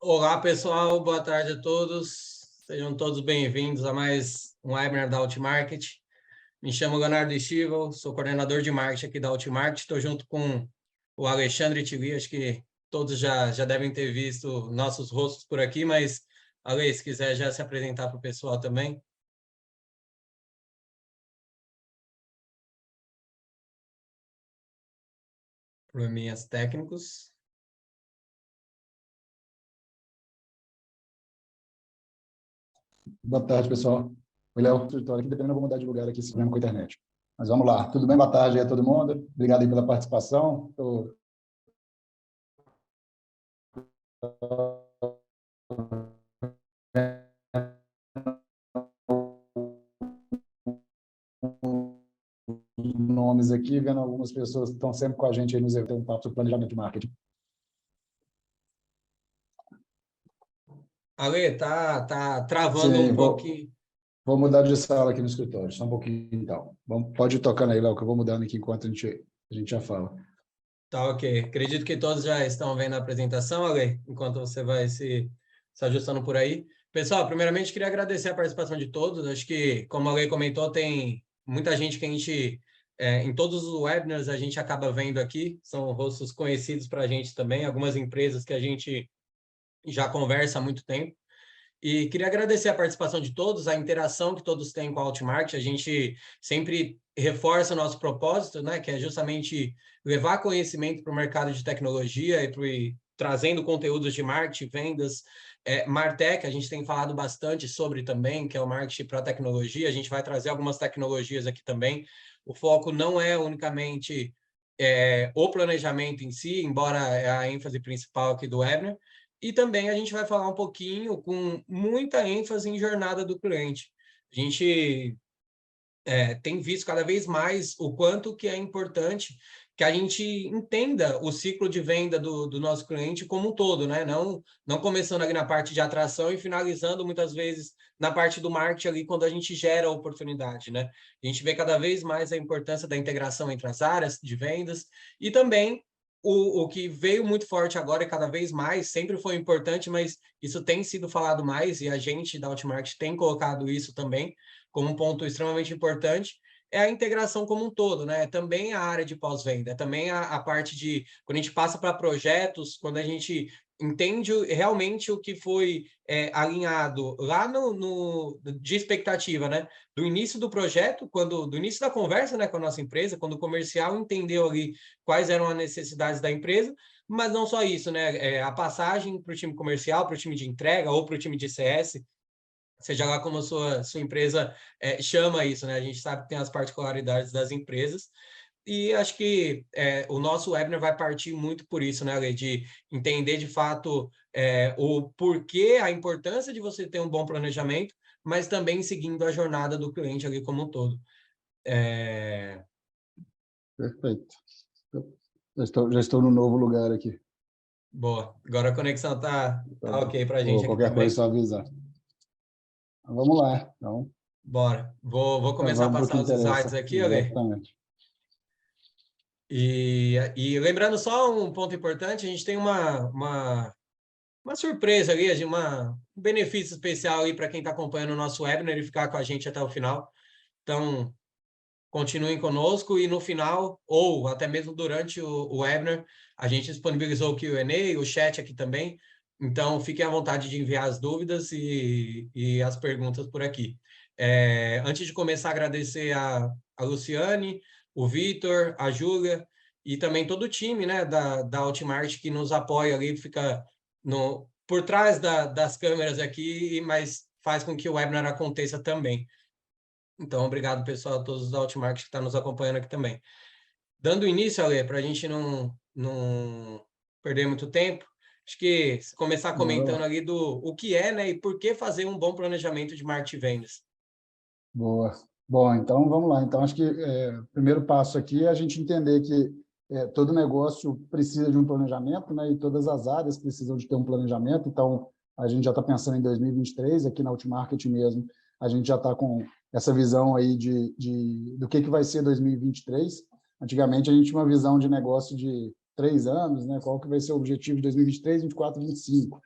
Olá, pessoal, boa tarde a todos. Sejam todos bem-vindos a mais um webinar da Outmarket. Me chamo Leonardo Estival, sou coordenador de marketing aqui da Outmarket. Estou junto com o Alexandre Tilly, acho que todos já devem ter visto nossos rostos por aqui, mas, Ale, se quiser já se apresentar para o pessoal também. Probleminhas técnicos. Boa tarde, pessoal. Oi, Léo, escritório aqui, dependendo, eu vou mudar de lugar aqui, se problema com a internet. Mas vamos lá. Tudo bem? Boa tarde aí a todo mundo. Obrigado aí pela participação. Estou nomes aqui, vendo algumas pessoas que estão sempre com a gente aí nos eventos, um papo sobre planejamento de marketing. Ale, tá travando Sim, um pouquinho. vou mudar de sala aqui no escritório, só um pouquinho então. Pode ir tocando aí, Léo, que eu vou mudando aqui enquanto a gente já fala. Tá, ok. Acredito que todos já estão vendo a apresentação, Ale, enquanto você vai se ajustando por aí. Pessoal, primeiramente, queria agradecer a participação de todos. Acho que, como a Ale comentou, tem muita gente que a gente, em todos os webinars, a gente acaba vendo aqui, são rostos conhecidos para a gente também, algumas empresas que a gente já conversa há muito tempo. E queria agradecer a participação de todos, a interação que todos têm com a Outmarket. A gente sempre reforça o nosso propósito, né, que é justamente levar conhecimento para o mercado de tecnologia e trazendo conteúdos de marketing, vendas, Martech, a gente tem falado bastante sobre também, que é o marketing para tecnologia. A gente vai trazer algumas tecnologias aqui também. O foco não é unicamente o planejamento em si, embora é a ênfase principal aqui do webinar, e também a gente vai falar um pouquinho com muita ênfase em jornada do cliente. A gente tem visto cada vez mais o quanto que é importante que a gente entenda o ciclo de venda do nosso cliente como um todo, né? Não começando ali na parte de atração e finalizando muitas vezes na parte do marketing ali quando a gente gera a oportunidade, né? A gente vê cada vez mais a importância da integração entre as áreas de vendas e também o que veio muito forte agora e cada vez mais, sempre foi importante, mas isso tem sido falado mais e a gente da Outmarket tem colocado isso também como um ponto extremamente importante, é a integração como um todo, né? Também a área de pós-venda, também a parte de quando a gente passa para projetos, quando a gente entende realmente o que foi alinhado lá de expectativa, né? Do início do projeto, do início da conversa, né, com a nossa empresa, quando o comercial entendeu ali quais eram as necessidades da empresa, mas não só isso, né? A passagem para o time comercial, para o time de entrega ou para o time de CS, seja lá como a sua empresa chama isso, né? A gente sabe que tem as particularidades das empresas, e acho que o nosso webinar vai partir muito por isso, né, Ale? De entender de fato o porquê, a importância de você ter um bom planejamento, mas também seguindo a jornada do cliente ali como um todo. Perfeito. Já estou no novo lugar aqui. Boa. Agora a conexão tá ok para a gente aqui Qualquer coisa, também. só avisar. Vamos lá. Então, Bora. Vou começar a vamos para o que passar os slides interessa. aqui, Ale. Exatamente. E lembrando só um ponto importante, a gente tem uma surpresa ali, um benefício especial aí para quem está acompanhando o nosso webinar e ficar com a gente até o final. Então, continuem conosco e no final, ou até mesmo durante o webinar, a gente disponibilizou o Q&A, o chat aqui também. Então, fiquem à vontade de enviar as dúvidas e as perguntas por aqui. Antes de começar, agradecer a Luciane, o Vitor, a Júlia e também todo o time, né, da Outmarket que nos apoia ali, fica por trás das câmeras aqui, mas faz com que o webinar aconteça também. Então, obrigado, pessoal, a todos da Outmarket que estão nos acompanhando aqui também. Dando início, Ale, para a gente não perder muito tempo, acho que começar comentando ali o que é, né, e por que fazer um bom planejamento de marketing e vendas. Boa. Bom, então vamos lá. Então, acho que o primeiro passo aqui é a gente entender que todo negócio precisa de um planejamento, né? E todas as áreas precisam de ter um planejamento. Então, a gente já está pensando em 2023, aqui na Outmarket mesmo, a gente já está com essa visão aí do que vai ser 2023. Antigamente, a gente tinha uma visão de negócio de 3 anos, né? Qual que vai ser o objetivo de 2023, 2024, 2025.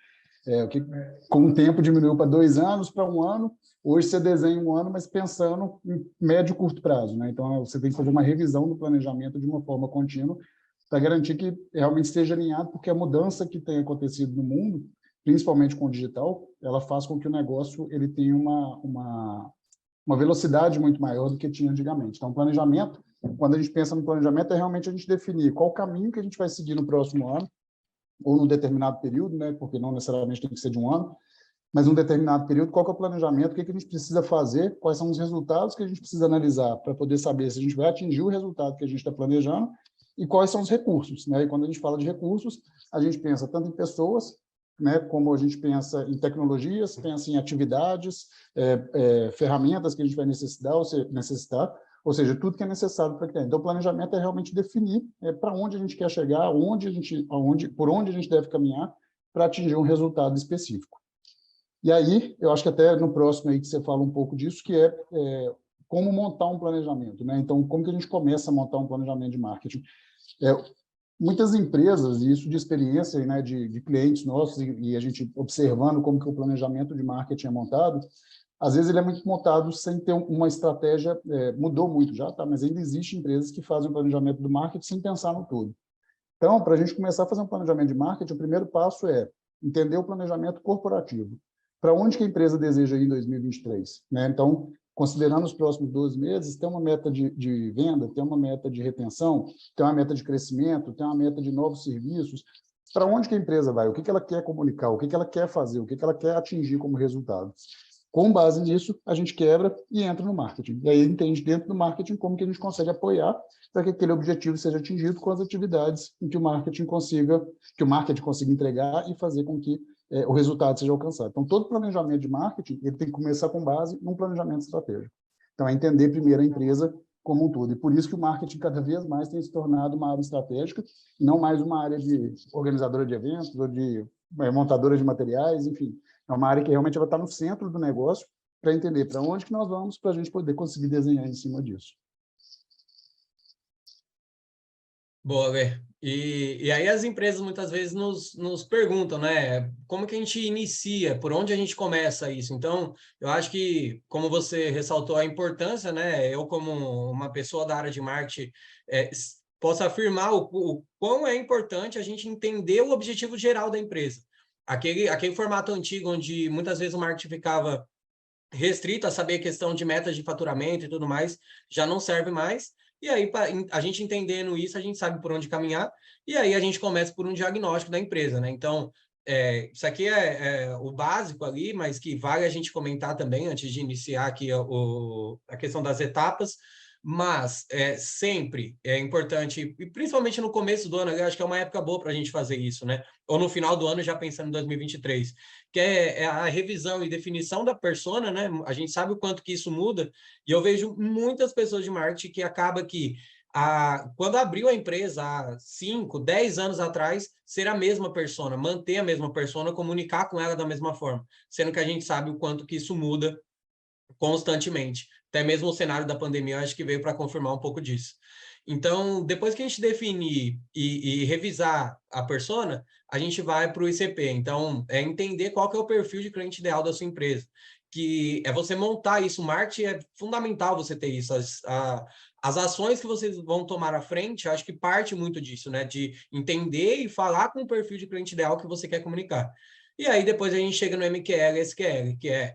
Com o tempo diminuiu para 2 anos, para 1 ano. Hoje você desenha 1 ano, mas pensando em médio e curto prazo, né? Então, você tem que fazer uma revisão do planejamento de uma forma contínua para garantir que realmente esteja alinhado, porque a mudança que tem acontecido no mundo, principalmente com o digital, ela faz com que o negócio ele tenha uma velocidade muito maior do que tinha antigamente. Então, planejamento, quando a gente pensa no planejamento, é realmente a gente definir qual o caminho que a gente vai seguir no próximo ano, ou num determinado período, né? Porque não necessariamente tem que ser de 1 ano, mas num determinado período, qual que é o planejamento, o que a gente precisa fazer, quais são os resultados que a gente precisa analisar para poder saber se a gente vai atingir o resultado que a gente está planejando e quais são os recursos, né? E quando a gente fala de recursos, a gente pensa tanto em pessoas, né, como a gente pensa em tecnologias, pensa em atividades, ferramentas que a gente vai necessitar, ou seja, tudo que é necessário para criar. Então, o planejamento é realmente definir para onde a gente quer chegar, por onde a gente deve caminhar para atingir um resultado específico. E aí, eu acho que até no próximo aí que você fala um pouco disso, que é como montar um planejamento, né? Então, como que a gente começa a montar um planejamento de marketing? Muitas empresas, e isso de experiência, né, de clientes nossos, e a gente observando como que o planejamento de marketing é montado, às vezes ele é muito montado sem ter uma estratégia, mudou muito já, tá? Mas ainda existem empresas que fazem o planejamento do marketing sem pensar no todo. Então, para a gente começar a fazer um planejamento de marketing, o primeiro passo é entender o planejamento corporativo. Para onde que a empresa deseja ir em 2023? Né? Então, considerando os próximos 12 meses, tem uma meta de venda, tem uma meta de retenção, tem uma meta de crescimento, tem uma meta de novos serviços. Para onde que a empresa vai? O que ela quer comunicar? O que ela quer fazer? O que ela quer atingir como resultado? Com base nisso, a gente quebra e entra no marketing. E aí entende dentro do marketing como que a gente consegue apoiar para que aquele objetivo seja atingido com as atividades em que o marketing consiga entregar e fazer com que o resultado seja alcançado. Então, todo planejamento de marketing ele tem que começar com base num planejamento estratégico. Então, é entender primeiro a empresa como um todo. E por isso que o marketing cada vez mais tem se tornado uma área estratégica, não mais uma área de organizadora de eventos ou de montadora de materiais, enfim. É uma área que realmente vai estar no centro do negócio para entender para onde que nós vamos para a gente poder conseguir desenhar em cima disso. Boa, Lê. E aí as empresas muitas vezes nos perguntam, né? Como que a gente inicia? Por onde a gente começa isso? Então, eu acho que, como você ressaltou a importância, né? Eu, como uma pessoa da área de marketing, posso afirmar o quão é importante a gente entender o objetivo geral da empresa. Aquele formato antigo, onde muitas vezes o marketing ficava restrito a saber a questão de metas de faturamento e tudo mais, já não serve mais. E aí, a gente entendendo isso, a gente sabe por onde caminhar, e aí a gente começa por um diagnóstico da empresa, né? Então, isso aqui é o básico ali, mas que vale a gente comentar também, antes de iniciar aqui a questão das etapas, mas sempre é importante, e principalmente no começo do ano, eu acho que é uma época boa para a gente fazer isso, né? Ou no final do ano, já pensando em 2023, que é a revisão e definição da persona, né? A gente sabe o quanto que isso muda, e eu vejo muitas pessoas de marketing que acaba que, quando abriu a empresa há 5, 10 anos atrás, ser a mesma persona, manter a mesma persona, comunicar com ela da mesma forma, sendo que a gente sabe o quanto que isso muda constantemente. Até mesmo o cenário da pandemia, eu acho que veio para confirmar um pouco disso. Então, depois que a gente definir e revisar a persona, a gente vai para o ICP. Então, é entender qual que é o perfil de cliente ideal da sua empresa. Que é você montar isso. O marketing é fundamental você ter isso. As ações que vocês vão tomar à frente, eu acho que parte muito disso, né? De entender e falar com o perfil de cliente ideal que você quer comunicar. E aí, depois a gente chega no MQL e SQL, que é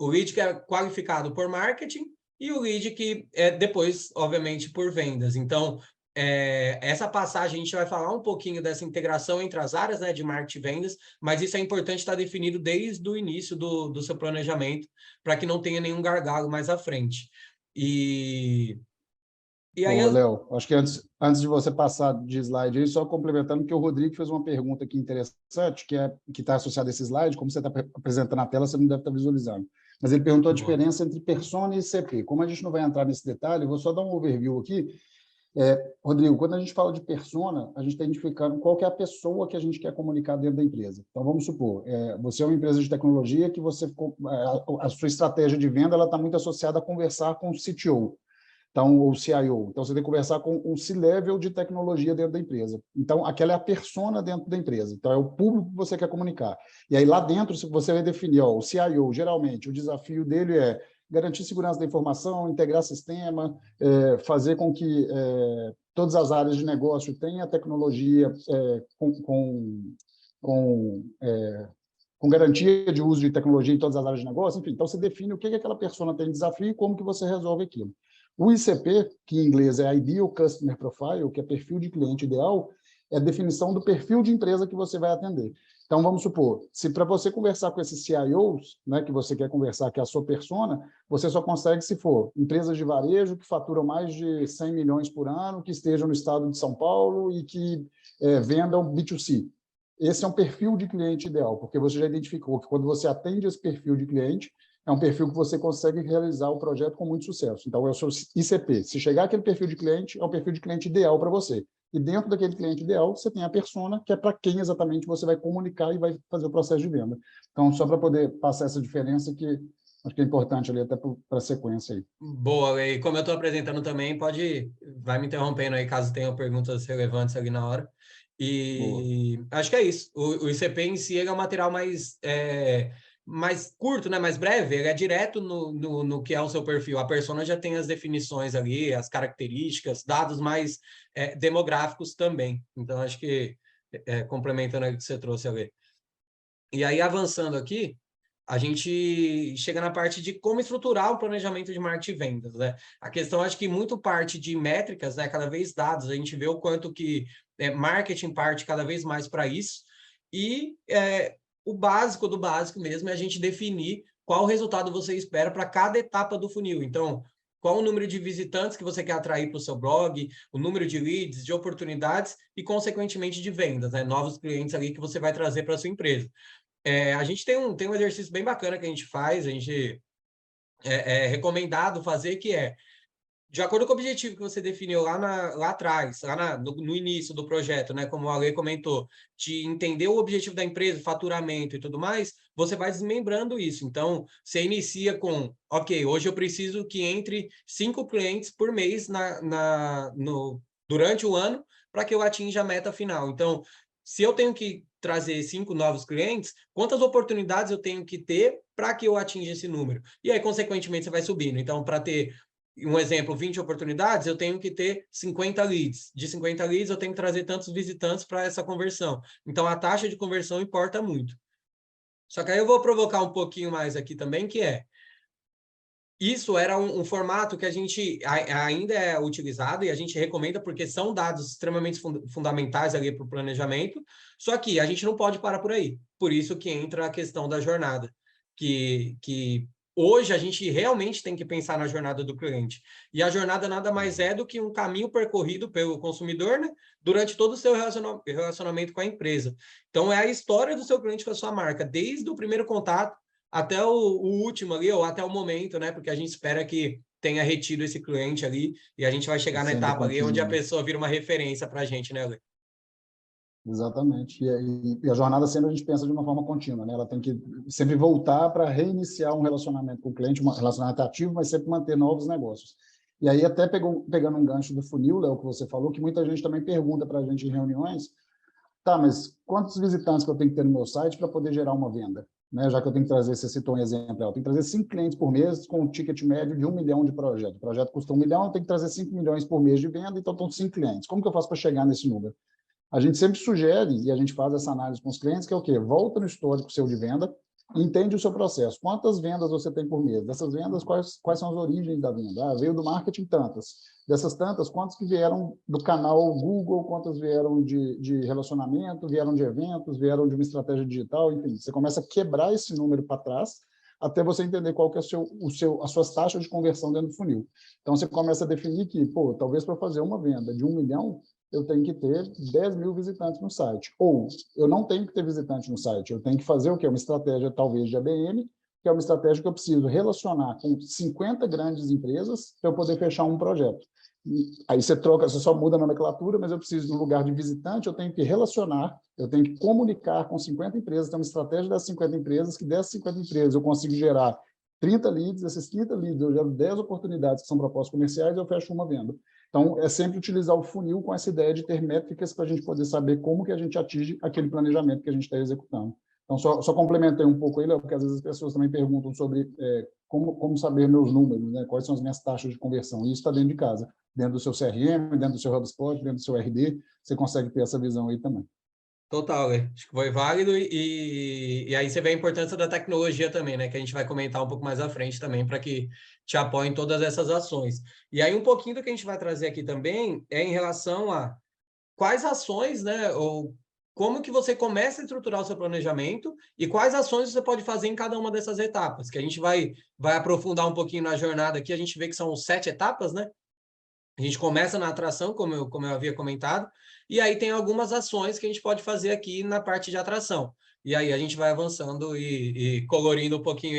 o lead que é qualificado por marketing e o lead que é depois, obviamente, por vendas. Então, essa passagem a gente vai falar um pouquinho dessa integração entre as áreas, né, de marketing e vendas, mas isso é importante estar definido desde o início do seu planejamento, para que não tenha nenhum gargalo mais à frente. E aí... Ô, Léo, acho que antes de você passar de slide aí, só complementando que o Rodrigo fez uma pergunta aqui interessante, que está associada a esse slide, como você está apresentando na tela, você não deve estar visualizando. Mas ele perguntou a diferença entre persona e ICP. Como a gente não vai entrar nesse detalhe, eu vou só dar um overview aqui. Rodrigo, quando a gente fala de persona, a gente está identificando qual que é a pessoa que a gente quer comunicar dentro da empresa. Então, vamos supor, você é uma empresa de tecnologia que a sua estratégia de venda está muito associada a conversar com o CTO. Então, o CIO. Então, você tem que conversar com um C-level de tecnologia dentro da empresa. Então, aquela é a persona dentro da empresa. Então, é o público que você quer comunicar. E aí, lá dentro, você vai definir, ó, o CIO, geralmente, o desafio dele é garantir segurança da informação, integrar sistema, fazer com que todas as áreas de negócio tenham a tecnologia com garantia de uso de tecnologia em todas as áreas de negócio, enfim. Então, você define o que aquela persona tem de desafio e como que você resolve aquilo. O ICP, que em inglês é Ideal Customer Profile, que é perfil de cliente ideal, é a definição do perfil de empresa que você vai atender. Então, vamos supor, se para você conversar com esses CIOs, né, que você quer conversar, que é a sua persona, você só consegue se for empresas de varejo que faturam mais de 100 milhões por ano, que estejam no estado de São Paulo e que vendam B2C. Esse é um perfil de cliente ideal, porque você já identificou que quando você atende esse perfil de cliente, é um perfil que você consegue realizar o projeto com muito sucesso. Então, é o seu ICP. Se chegar aquele perfil de cliente, é o perfil de cliente ideal para você. E dentro daquele cliente ideal, você tem a persona, que é para quem exatamente você vai comunicar e vai fazer o processo de venda. Então, só para poder passar essa diferença, que acho que é importante ali até para a sequência aí. Boa, e como eu estou apresentando também, vai me interrompendo aí caso tenha perguntas relevantes ali na hora. E boa. Acho que é isso. O ICP em si é um material mais curto, né? Mais breve, ele é direto no que é o seu perfil. A persona já tem as definições ali, as características, dados mais demográficos também. Então, acho que complementando o que você trouxe ali. E aí, avançando aqui, a gente chega na parte de como estruturar o planejamento de marketing e vendas, né? A questão, acho que muito parte de métricas, né? Cada vez dados, a gente vê o quanto que marketing parte cada vez mais para isso. E o básico do básico mesmo é a gente definir qual resultado você espera para cada etapa do funil. Então, qual o número de visitantes que você quer atrair para o seu blog, o número de leads, de oportunidades e, consequentemente, de vendas, né? Novos clientes ali que você vai trazer para a sua empresa. A gente tem um exercício bem bacana que a gente faz, a gente é recomendado fazer, que de acordo com o objetivo que você definiu lá atrás, no início do projeto, né, como o Ale comentou, de entender o objetivo da empresa, faturamento e tudo mais, você vai desmembrando isso. Então, você inicia com, ok, hoje eu preciso que entre 5 clientes por mês durante o ano para que eu atinja a meta final. Então, se eu tenho que trazer 5 novos clientes, quantas oportunidades eu tenho que ter para que eu atinja esse número? E aí, consequentemente, você vai subindo. Então, para ter um exemplo, 20 oportunidades, eu tenho que ter 50 leads. De 50 leads, eu tenho que trazer tantos visitantes para essa conversão. Então, a taxa de conversão importa muito. Só que aí eu vou provocar um pouquinho mais aqui também, que isso era um formato que a gente ainda é utilizado e a gente recomenda porque são dados extremamente fundamentais ali para o planejamento, só que a gente não pode parar por aí. Por isso que entra a questão da jornada, que hoje a gente realmente tem que pensar na jornada do cliente. E a jornada nada mais é do que um caminho percorrido pelo consumidor, né, durante todo o seu relacionamento com a empresa. Então, é a história do seu cliente com a sua marca, desde o primeiro contato até o último ali, ou até o momento, né? Porque a gente espera que tenha retido esse cliente ali e a gente vai chegar na etapa ali onde a pessoa vira uma referência para a gente, né, Ale? Exatamente. E a jornada sempre a gente pensa de uma forma contínua, né? Ela tem que sempre voltar para reiniciar um relacionamento com o cliente, um relacionamento ativo, mas sempre manter novos negócios. E aí, até pegando um gancho do funil, Léo, que você falou, que muita gente também pergunta para a gente em reuniões, tá, mas quantos visitantes que eu tenho que ter no meu site para poder gerar uma venda? Né? Já que eu tenho que trazer, você citou um exemplo, eu tenho que trazer 5 clientes por mês com um ticket médio de 1 milhão de projeto. O projeto custa 1 milhão, eu tenho que trazer 5 milhões por mês de venda, então estão 5 clientes. Como que eu faço para chegar nesse número? A gente sempre sugere, e a gente faz essa análise com os clientes, que é o quê? Volta no histórico seu de venda, entende o seu processo. Quantas vendas você tem por mês? Dessas vendas, quais são as origens da venda? Veio do marketing tantas. Dessas tantas, quantas que vieram do canal Google, quantas vieram de relacionamento, vieram de eventos, vieram de uma estratégia digital, enfim. Você começa a quebrar esse número para trás, até você entender qual que é as suas taxas de conversão dentro do funil. Então, você começa a definir que, talvez para fazer uma venda de 1 milhão, eu tenho que ter 10 mil visitantes no site. Ou eu não tenho que ter visitante no site, eu tenho que fazer o quê? Uma estratégia, talvez, de ABM, que é uma estratégia que eu preciso relacionar com 50 grandes empresas para eu poder fechar um projeto. Aí você só muda a nomenclatura, mas eu preciso, no lugar de visitante, eu tenho que relacionar, eu tenho que comunicar com 50 empresas, tem uma estratégia das 50 empresas, que dessas 50 empresas eu consigo gerar 30 leads, esses 30 leads, eu gero 10 oportunidades que são propostas comerciais e eu fecho uma venda. Então, é sempre utilizar o funil com essa ideia de ter métricas para a gente poder saber como que a gente atinge aquele planejamento que a gente está executando. Então, só complementei um pouco aí, Léo, porque às vezes as pessoas também perguntam sobre como saber meus números, né? Quais são as minhas taxas de conversão. E isso está dentro de casa, dentro do seu CRM, dentro do seu HubSpot, dentro do seu RD, você consegue ter essa visão aí também. Total, né? Acho que foi válido e aí você vê a importância da tecnologia também, né? Que a gente vai comentar um pouco mais à frente também para que te apoie em todas essas ações. E aí um pouquinho do que a gente vai trazer aqui também é em relação a quais ações, né? Ou como que você começa a estruturar o seu planejamento e quais ações você pode fazer em cada uma dessas etapas, que a gente vai aprofundar um pouquinho na jornada aqui, a gente vê que são 7 etapas, né? A gente começa na atração, como eu havia comentado, e aí tem algumas ações que a gente pode fazer aqui na parte de atração. E aí a gente vai avançando e colorindo um pouquinho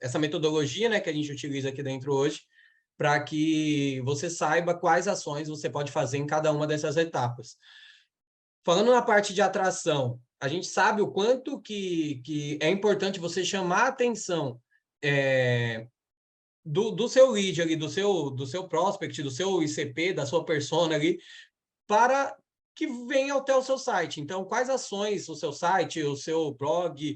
essa metodologia, né, que a gente utiliza aqui dentro hoje, para que você saiba quais ações você pode fazer em cada uma dessas etapas. Falando na parte de atração, a gente sabe o quanto que é importante você chamar a atenção do seu lead ali, do seu prospect, do seu ICP, da sua persona ali, para que venha até o seu site. Então, quais ações o seu site, o seu blog,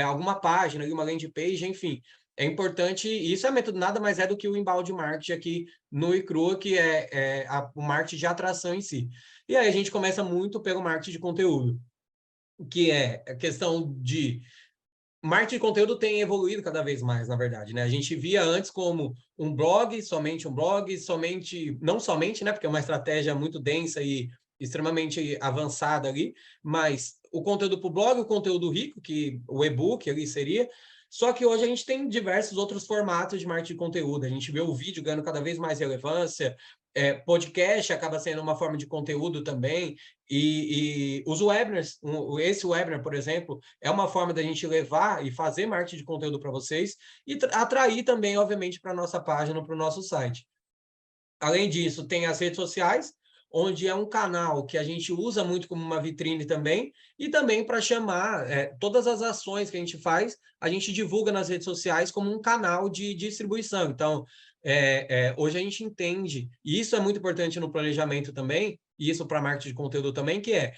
alguma página, uma landing page, enfim. É importante, isso é método, nada mais é do que o inbound marketing aqui no iCrua, que o marketing de atração em si. E aí a gente começa muito pelo marketing de conteúdo, que é a questão de marketing de conteúdo tem evoluído cada vez mais, na verdade, né? A gente via antes como um blog, somente, não somente, né? Porque é uma estratégia muito densa e extremamente avançada ali, mas o conteúdo para o blog, o conteúdo rico, que o e-book ali seria, só que hoje a gente tem diversos outros formatos de marketing de conteúdo. A gente vê o vídeo ganhando cada vez mais relevância, podcast acaba sendo uma forma de conteúdo também, e os webinars, esse webinar, por exemplo, é uma forma da gente levar e fazer marketing de conteúdo para vocês e atrair também, obviamente, para a nossa página, para o nosso site. Além disso, tem as redes sociais, onde é um canal que a gente usa muito como uma vitrine também, e também para chamar todas as ações que a gente faz, a gente divulga nas redes sociais como um canal de distribuição. Então, hoje a gente entende, e isso é muito importante no planejamento também, e isso para marketing de conteúdo também, que é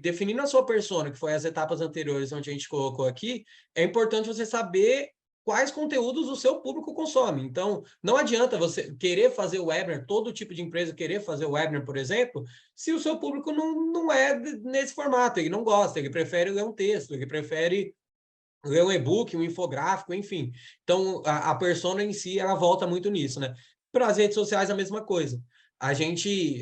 definindo a sua persona, que foi as etapas anteriores onde a gente colocou aqui, é importante você saber quais conteúdos o seu público consome. Então, não adianta você querer fazer o webinar, todo tipo de empresa querer fazer o webinar, por exemplo, se o seu público não é nesse formato, ele não gosta, ele prefere ler um texto, ele prefere ler um e-book, um infográfico, enfim. Então, a persona em si, ela volta muito nisso, né? Para as redes sociais, a mesma coisa. A gente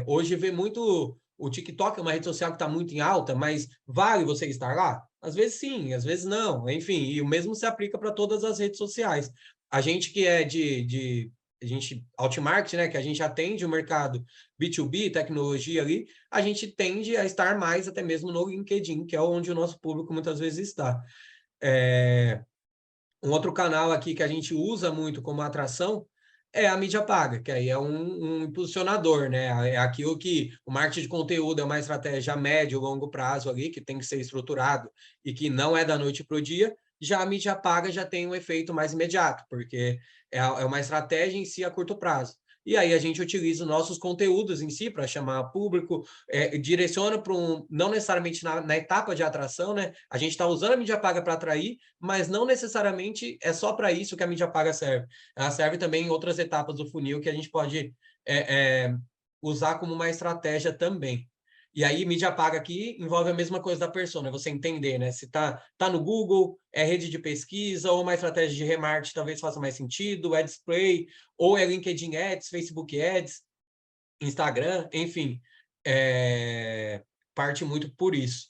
hoje vê muito o TikTok, é uma rede social que está muito em alta, mas vale você estar lá? Às vezes sim, às vezes não. Enfim, e o mesmo se aplica para todas as redes sociais. A gente que é a gente Outmarket, né, que a gente atende o mercado B2B, tecnologia ali, a gente tende a estar mais até mesmo no LinkedIn, que é onde o nosso público muitas vezes está. Um outro canal aqui que a gente usa muito como atração é a mídia paga, que aí é um impulsionador, né? É aquilo que o marketing de conteúdo é uma estratégia a médio e longo prazo ali, que tem que ser estruturado e que não é da noite para o dia. Já a mídia paga já tem um efeito mais imediato, porque é uma estratégia em si a curto prazo. E aí a gente utiliza os nossos conteúdos em si para chamar público, direciona para não necessariamente na etapa de atração, né? A gente está usando a mídia paga para atrair, mas não necessariamente é só para isso que a mídia paga serve. Ela serve também em outras etapas do funil que a gente pode usar como uma estratégia também. E aí, mídia paga aqui envolve a mesma coisa da persona, você entender, né? Se tá no Google, é rede de pesquisa, ou uma estratégia de remarketing talvez faça mais sentido, é display, ou é LinkedIn Ads, Facebook Ads, Instagram, enfim, parte muito por isso.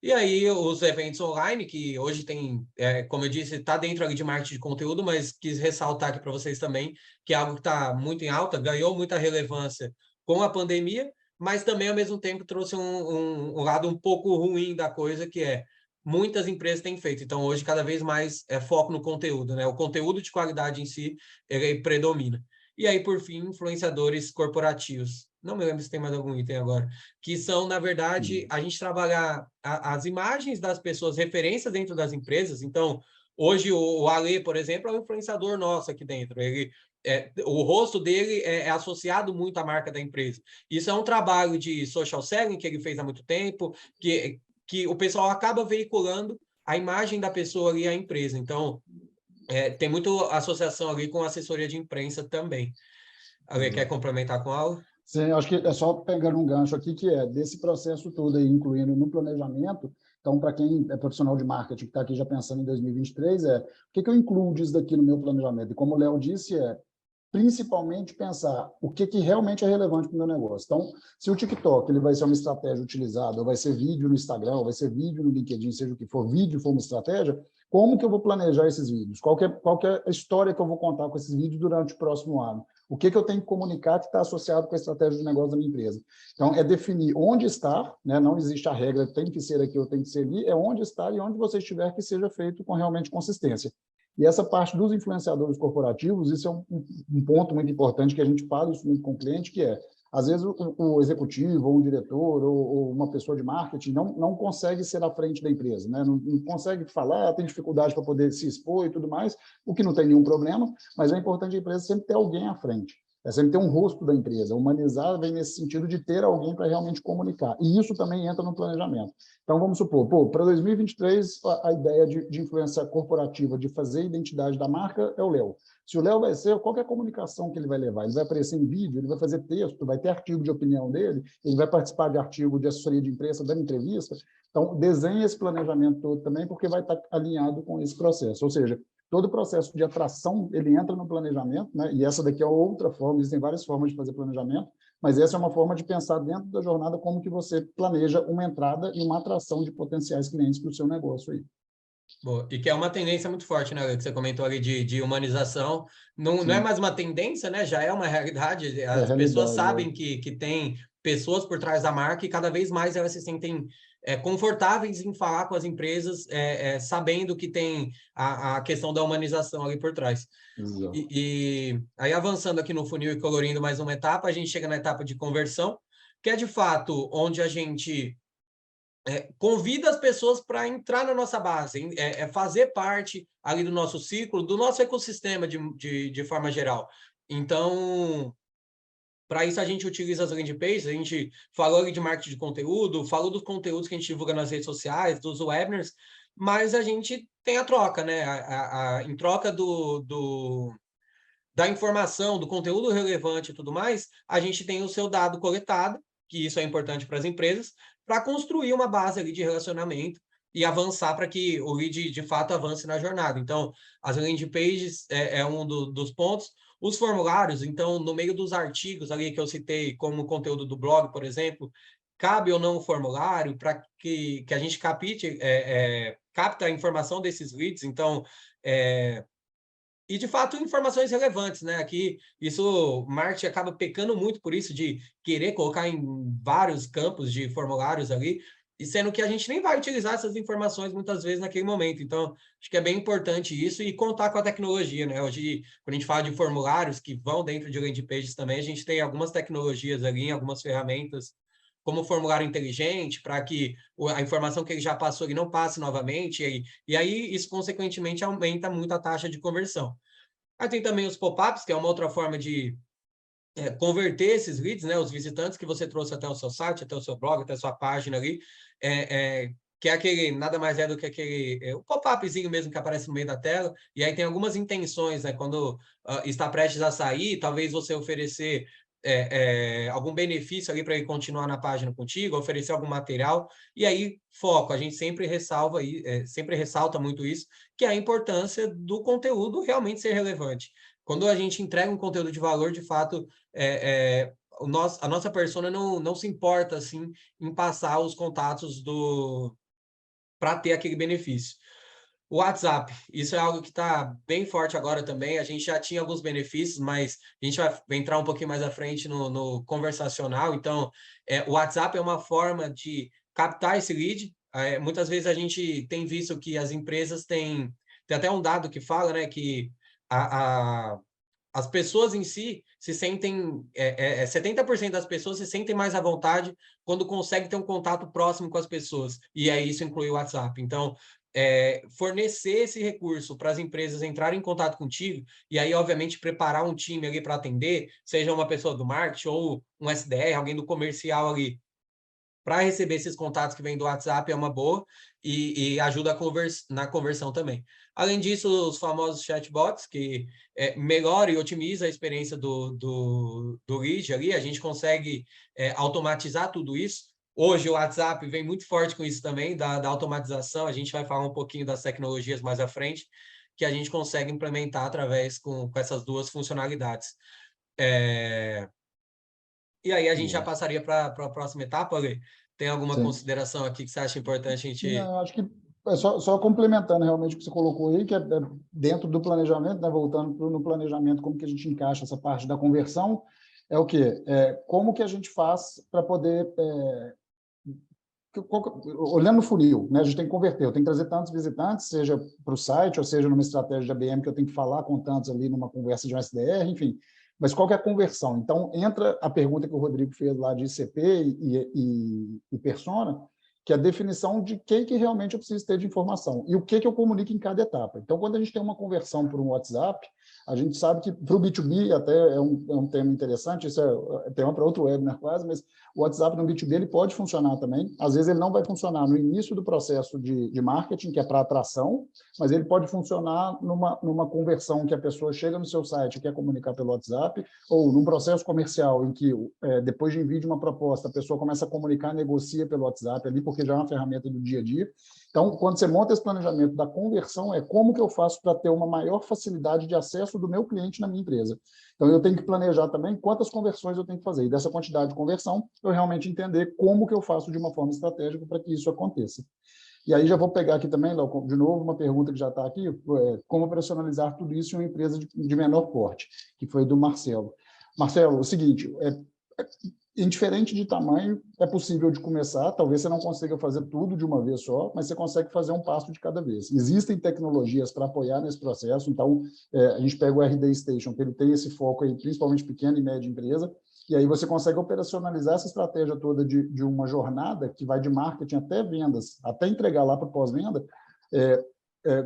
E aí, os eventos online, que hoje tem, como eu disse, está dentro ali de marketing de conteúdo, mas quis ressaltar aqui para vocês também, que é algo que está muito em alta, ganhou muita relevância com a pandemia, mas também, ao mesmo tempo, trouxe um lado um pouco ruim da coisa, que muitas empresas têm feito. Então, hoje, cada vez mais é foco no conteúdo, né? O conteúdo de qualidade em si, ele predomina. E aí, por fim, influenciadores corporativos. não me lembro se tem mais algum item agora, que são, na verdade, a gente trabalhar as imagens das pessoas, referências dentro das empresas. Então, hoje o Ale, por exemplo, é um influenciador nosso aqui dentro. O rosto dele é associado muito à marca da empresa. Isso é um trabalho de social selling que ele fez há muito tempo, que o pessoal acaba veiculando a imagem da pessoa ali à empresa. Então, tem muito associação ali com assessoria de imprensa também. Ale, quer complementar com algo? Sim, acho que é só pegando um gancho aqui, que é desse processo todo aí, incluindo no planejamento. Então, para quem é profissional de marketing, que está aqui já pensando em 2023, o que eu incluo disso daqui no meu planejamento? E como o Léo disse, principalmente pensar o que realmente é relevante para o meu negócio. Então, se o TikTok ele vai ser uma estratégia utilizada, ou vai ser vídeo no Instagram, ou vai ser vídeo no LinkedIn, seja o que for, vídeo for uma estratégia, como que eu vou planejar esses vídeos? Qual que é a história que eu vou contar com esses vídeos durante o próximo ano? O que eu tenho que comunicar que está associado com a estratégia de negócio da minha empresa? Então, é definir onde está, né? Não existe a regra, tem que ser aqui ou tem que ser ali, é onde está e onde você estiver que seja feito com realmente consistência. E essa parte dos influenciadores corporativos, isso é um ponto muito importante que a gente fala isso muito com o cliente, que às vezes, o executivo, ou um diretor, ou uma pessoa de marketing não consegue ser à frente da empresa, né? Não consegue falar, tem dificuldade para poder se expor e tudo mais, o que não tem nenhum problema, mas é importante a empresa sempre ter alguém à frente. É sempre ter um rosto da empresa. Humanizar vem nesse sentido de ter alguém para realmente comunicar. E isso também entra no planejamento. Então, vamos supor, para 2023, a ideia de influência corporativa, de fazer a identidade da marca, é o Léo. Se o Léo vai ser, qual é a comunicação que ele vai levar? Ele vai aparecer em vídeo, ele vai fazer texto, vai ter artigo de opinião dele, ele vai participar de artigo de assessoria de imprensa, dando entrevista. Então, desenhe esse planejamento todo também, porque vai estar alinhado com esse processo. Ou seja, todo o processo de atração, ele entra no planejamento, né? E essa daqui é outra forma, existem várias formas de fazer planejamento, mas essa é uma forma de pensar dentro da jornada como que você planeja uma entrada e uma atração de potenciais clientes para o seu negócio aí. Boa. E que é uma tendência muito forte, né, que você comentou ali de humanização. Não é mais uma tendência, né? Já é uma realidade. É a As pessoas realidade, sabem que tem pessoas por trás da marca e cada vez mais elas se sentem confortáveis em falar com as empresas, sabendo que tem a questão da humanização ali por trás. E aí, avançando aqui no funil e colorindo mais uma etapa, a gente chega na etapa de conversão, que é de fato onde a gente convida as pessoas para entrar na nossa base, fazer parte ali do nosso ciclo, do nosso ecossistema de forma geral. Então, para isso a gente utiliza as landing pages, a gente falou ali de marketing de conteúdo, falou dos conteúdos que a gente divulga nas redes sociais, dos webinars, mas a gente tem a troca, né? Em troca da informação, do conteúdo relevante e tudo mais, a gente tem o seu dado coletado, que isso é importante para as empresas, para construir uma base ali de relacionamento e avançar para que o lead de fato avance na jornada. Então, as landing pages é um dos pontos. Os formulários, então, no meio dos artigos ali que eu citei, como conteúdo do blog, por exemplo, cabe ou não o formulário para que a gente capta a informação desses leads. Então, e, de fato, informações relevantes, né? Aqui, isso, marketing acaba pecando muito por isso, de querer colocar em vários campos de formulários ali, e sendo que a gente nem vai utilizar essas informações muitas vezes naquele momento. Então, acho que é bem importante isso e contar com a tecnologia, né? Hoje, quando a gente fala de formulários que vão dentro de landing pages também, a gente tem algumas tecnologias ali, algumas ferramentas, como o formulário inteligente, para que a informação que ele já passou ele não passe novamente, e aí isso, consequentemente, aumenta muito a taxa de conversão. Aí tem também os pop-ups, que é uma outra forma de converter esses leads, né, os visitantes que você trouxe até o seu site, até o seu blog, até a sua página ali, que é aquele, nada mais é do que aquele o pop-upzinho mesmo que aparece no meio da tela, e aí tem algumas intenções, né, quando está prestes a sair, talvez você oferecer algum benefício ali para ele continuar na página contigo, oferecer algum material, e aí foco, a gente sempre sempre ressalta muito isso, que é a importância do conteúdo realmente ser relevante. Quando a gente entrega um conteúdo de valor, de fato, a nossa persona não se importa assim em passar os contatos para ter aquele benefício. O WhatsApp, isso é algo que está bem forte agora também. A gente já tinha alguns benefícios, mas a gente vai entrar um pouquinho mais à frente no conversacional. Então, o WhatsApp é uma forma de captar esse lead. Muitas vezes a gente tem visto que as empresas têm até um dado que fala, né, que a as pessoas em si se sentem... 70% das pessoas se sentem mais à vontade quando conseguem ter um contato próximo com as pessoas. E aí isso inclui o WhatsApp. Então, fornecer esse recurso para as empresas entrarem em contato contigo, e aí, obviamente, preparar um time ali para atender, seja uma pessoa do marketing ou um SDR, alguém do comercial ali, para receber esses contatos que vêm do WhatsApp é uma boa e ajuda na conversão também. Além disso, os famosos chatbots, que melhora e otimiza a experiência do lead ali, a gente consegue automatizar tudo isso. Hoje o WhatsApp vem muito forte com isso também, da automatização, a gente vai falar um pouquinho das tecnologias mais à frente, que a gente consegue implementar através com essas duas funcionalidades. E aí a gente já passaria para a próxima etapa, Ale. Tem alguma Sim. consideração aqui que você acha importante a gente... Não, acho que só complementando realmente o que você colocou aí, que é dentro do planejamento, né, voltando no planejamento, como que a gente encaixa essa parte da conversão, é o quê? Como que a gente faz para poder... olhando no funil, né, a gente tem que converter, eu tenho que trazer tantos visitantes, seja para o site, ou seja numa estratégia de ABM, que eu tenho que falar com tantos ali numa conversa de um SDR, enfim. Mas qual que é a conversão? Então, entra a pergunta que o Rodrigo fez lá de ICP e persona, que é a definição de quem que realmente eu preciso ter de informação e o que eu comunico em cada etapa. Então, quando a gente tem uma conversão por um WhatsApp, a gente sabe que para o B2B até é um tema interessante, isso é tema para outro webinar quase, mas o WhatsApp no B2B ele pode funcionar também. Às vezes ele não vai funcionar no início do processo de marketing, que é para atração, mas ele pode funcionar numa conversão que a pessoa chega no seu site e quer comunicar pelo WhatsApp, ou num processo comercial em que, depois de envio de uma proposta, a pessoa começa a comunicar, negocia pelo WhatsApp ali, porque já é uma ferramenta do dia a dia. Então, quando você monta esse planejamento da conversão, é como que eu faço para ter uma maior facilidade de acesso do meu cliente na minha empresa. Então, eu tenho que planejar também quantas conversões eu tenho que fazer. E dessa quantidade de conversão, eu realmente entender como que eu faço de uma forma estratégica para que isso aconteça. E aí já vou pegar aqui também, Léo, de novo, uma pergunta que já está aqui, como operacionalizar tudo isso em uma empresa de menor porte, que foi do Marcelo. Marcelo, o seguinte, indiferente de tamanho, é possível de começar, talvez você não consiga fazer tudo de uma vez só, mas você consegue fazer um passo de cada vez. Existem tecnologias para apoiar nesse processo, então a gente pega o RD Station, que ele tem esse foco aí, principalmente pequena e média empresa, e aí você consegue operacionalizar essa estratégia toda de uma jornada que vai de marketing até vendas, até entregar lá para o pós-venda,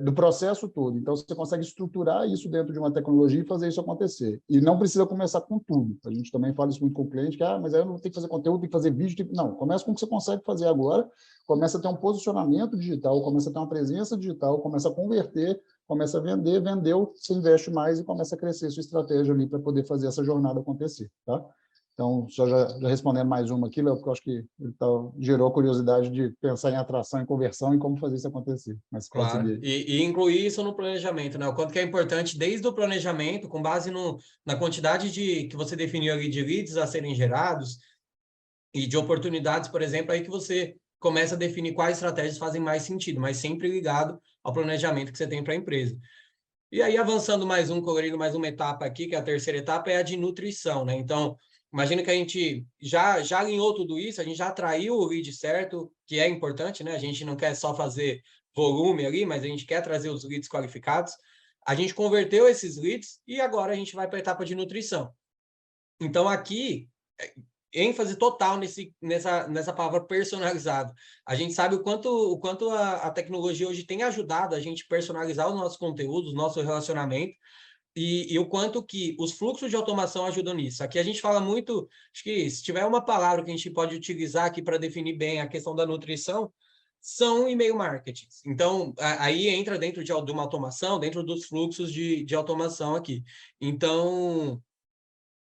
do processo todo. Então, você consegue estruturar isso dentro de uma tecnologia e fazer isso acontecer. E não precisa começar com tudo. A gente também fala isso muito com o cliente, que mas aí eu não tenho que fazer conteúdo, tenho que fazer vídeo. Não, começa com o que você consegue fazer agora, começa a ter um posicionamento digital, começa a ter uma presença digital, começa a converter, começa a vender, vendeu, você investe mais e começa a crescer sua estratégia ali para poder fazer essa jornada acontecer, tá? Então, já respondendo mais uma aqui, Léo, porque eu acho que gerou a curiosidade de pensar em atração e conversão e como fazer isso acontecer. Mas pode Claro, seguir. e incluir isso no planejamento, né? O quanto que é importante, desde o planejamento, com base na quantidade que você definiu ali de leads a serem gerados e de oportunidades, por exemplo, aí que você começa a definir quais estratégias fazem mais sentido, mas sempre ligado ao planejamento que você tem para a empresa. E aí, avançando colorido, mais uma etapa aqui, que é a terceira etapa, é a de nutrição, né? Então, imagina que a gente já alinhou tudo isso, a gente já atraiu o lead certo, que é importante, né? A gente não quer só fazer volume ali, mas a gente quer trazer os leads qualificados. A gente converteu esses leads e agora a gente vai para a etapa de nutrição. Então, aqui, ênfase total nessa palavra personalizado. A gente sabe o quanto a tecnologia hoje tem ajudado a gente personalizar os nossos conteúdos, o nosso relacionamento, e o quanto que os fluxos de automação ajudam nisso. Aqui a gente fala muito, acho que se tiver uma palavra que a gente pode utilizar aqui para definir bem a questão da nutrição, são e-mail marketing. Então, aí entra dentro de uma automação, dentro dos fluxos de automação aqui. Então,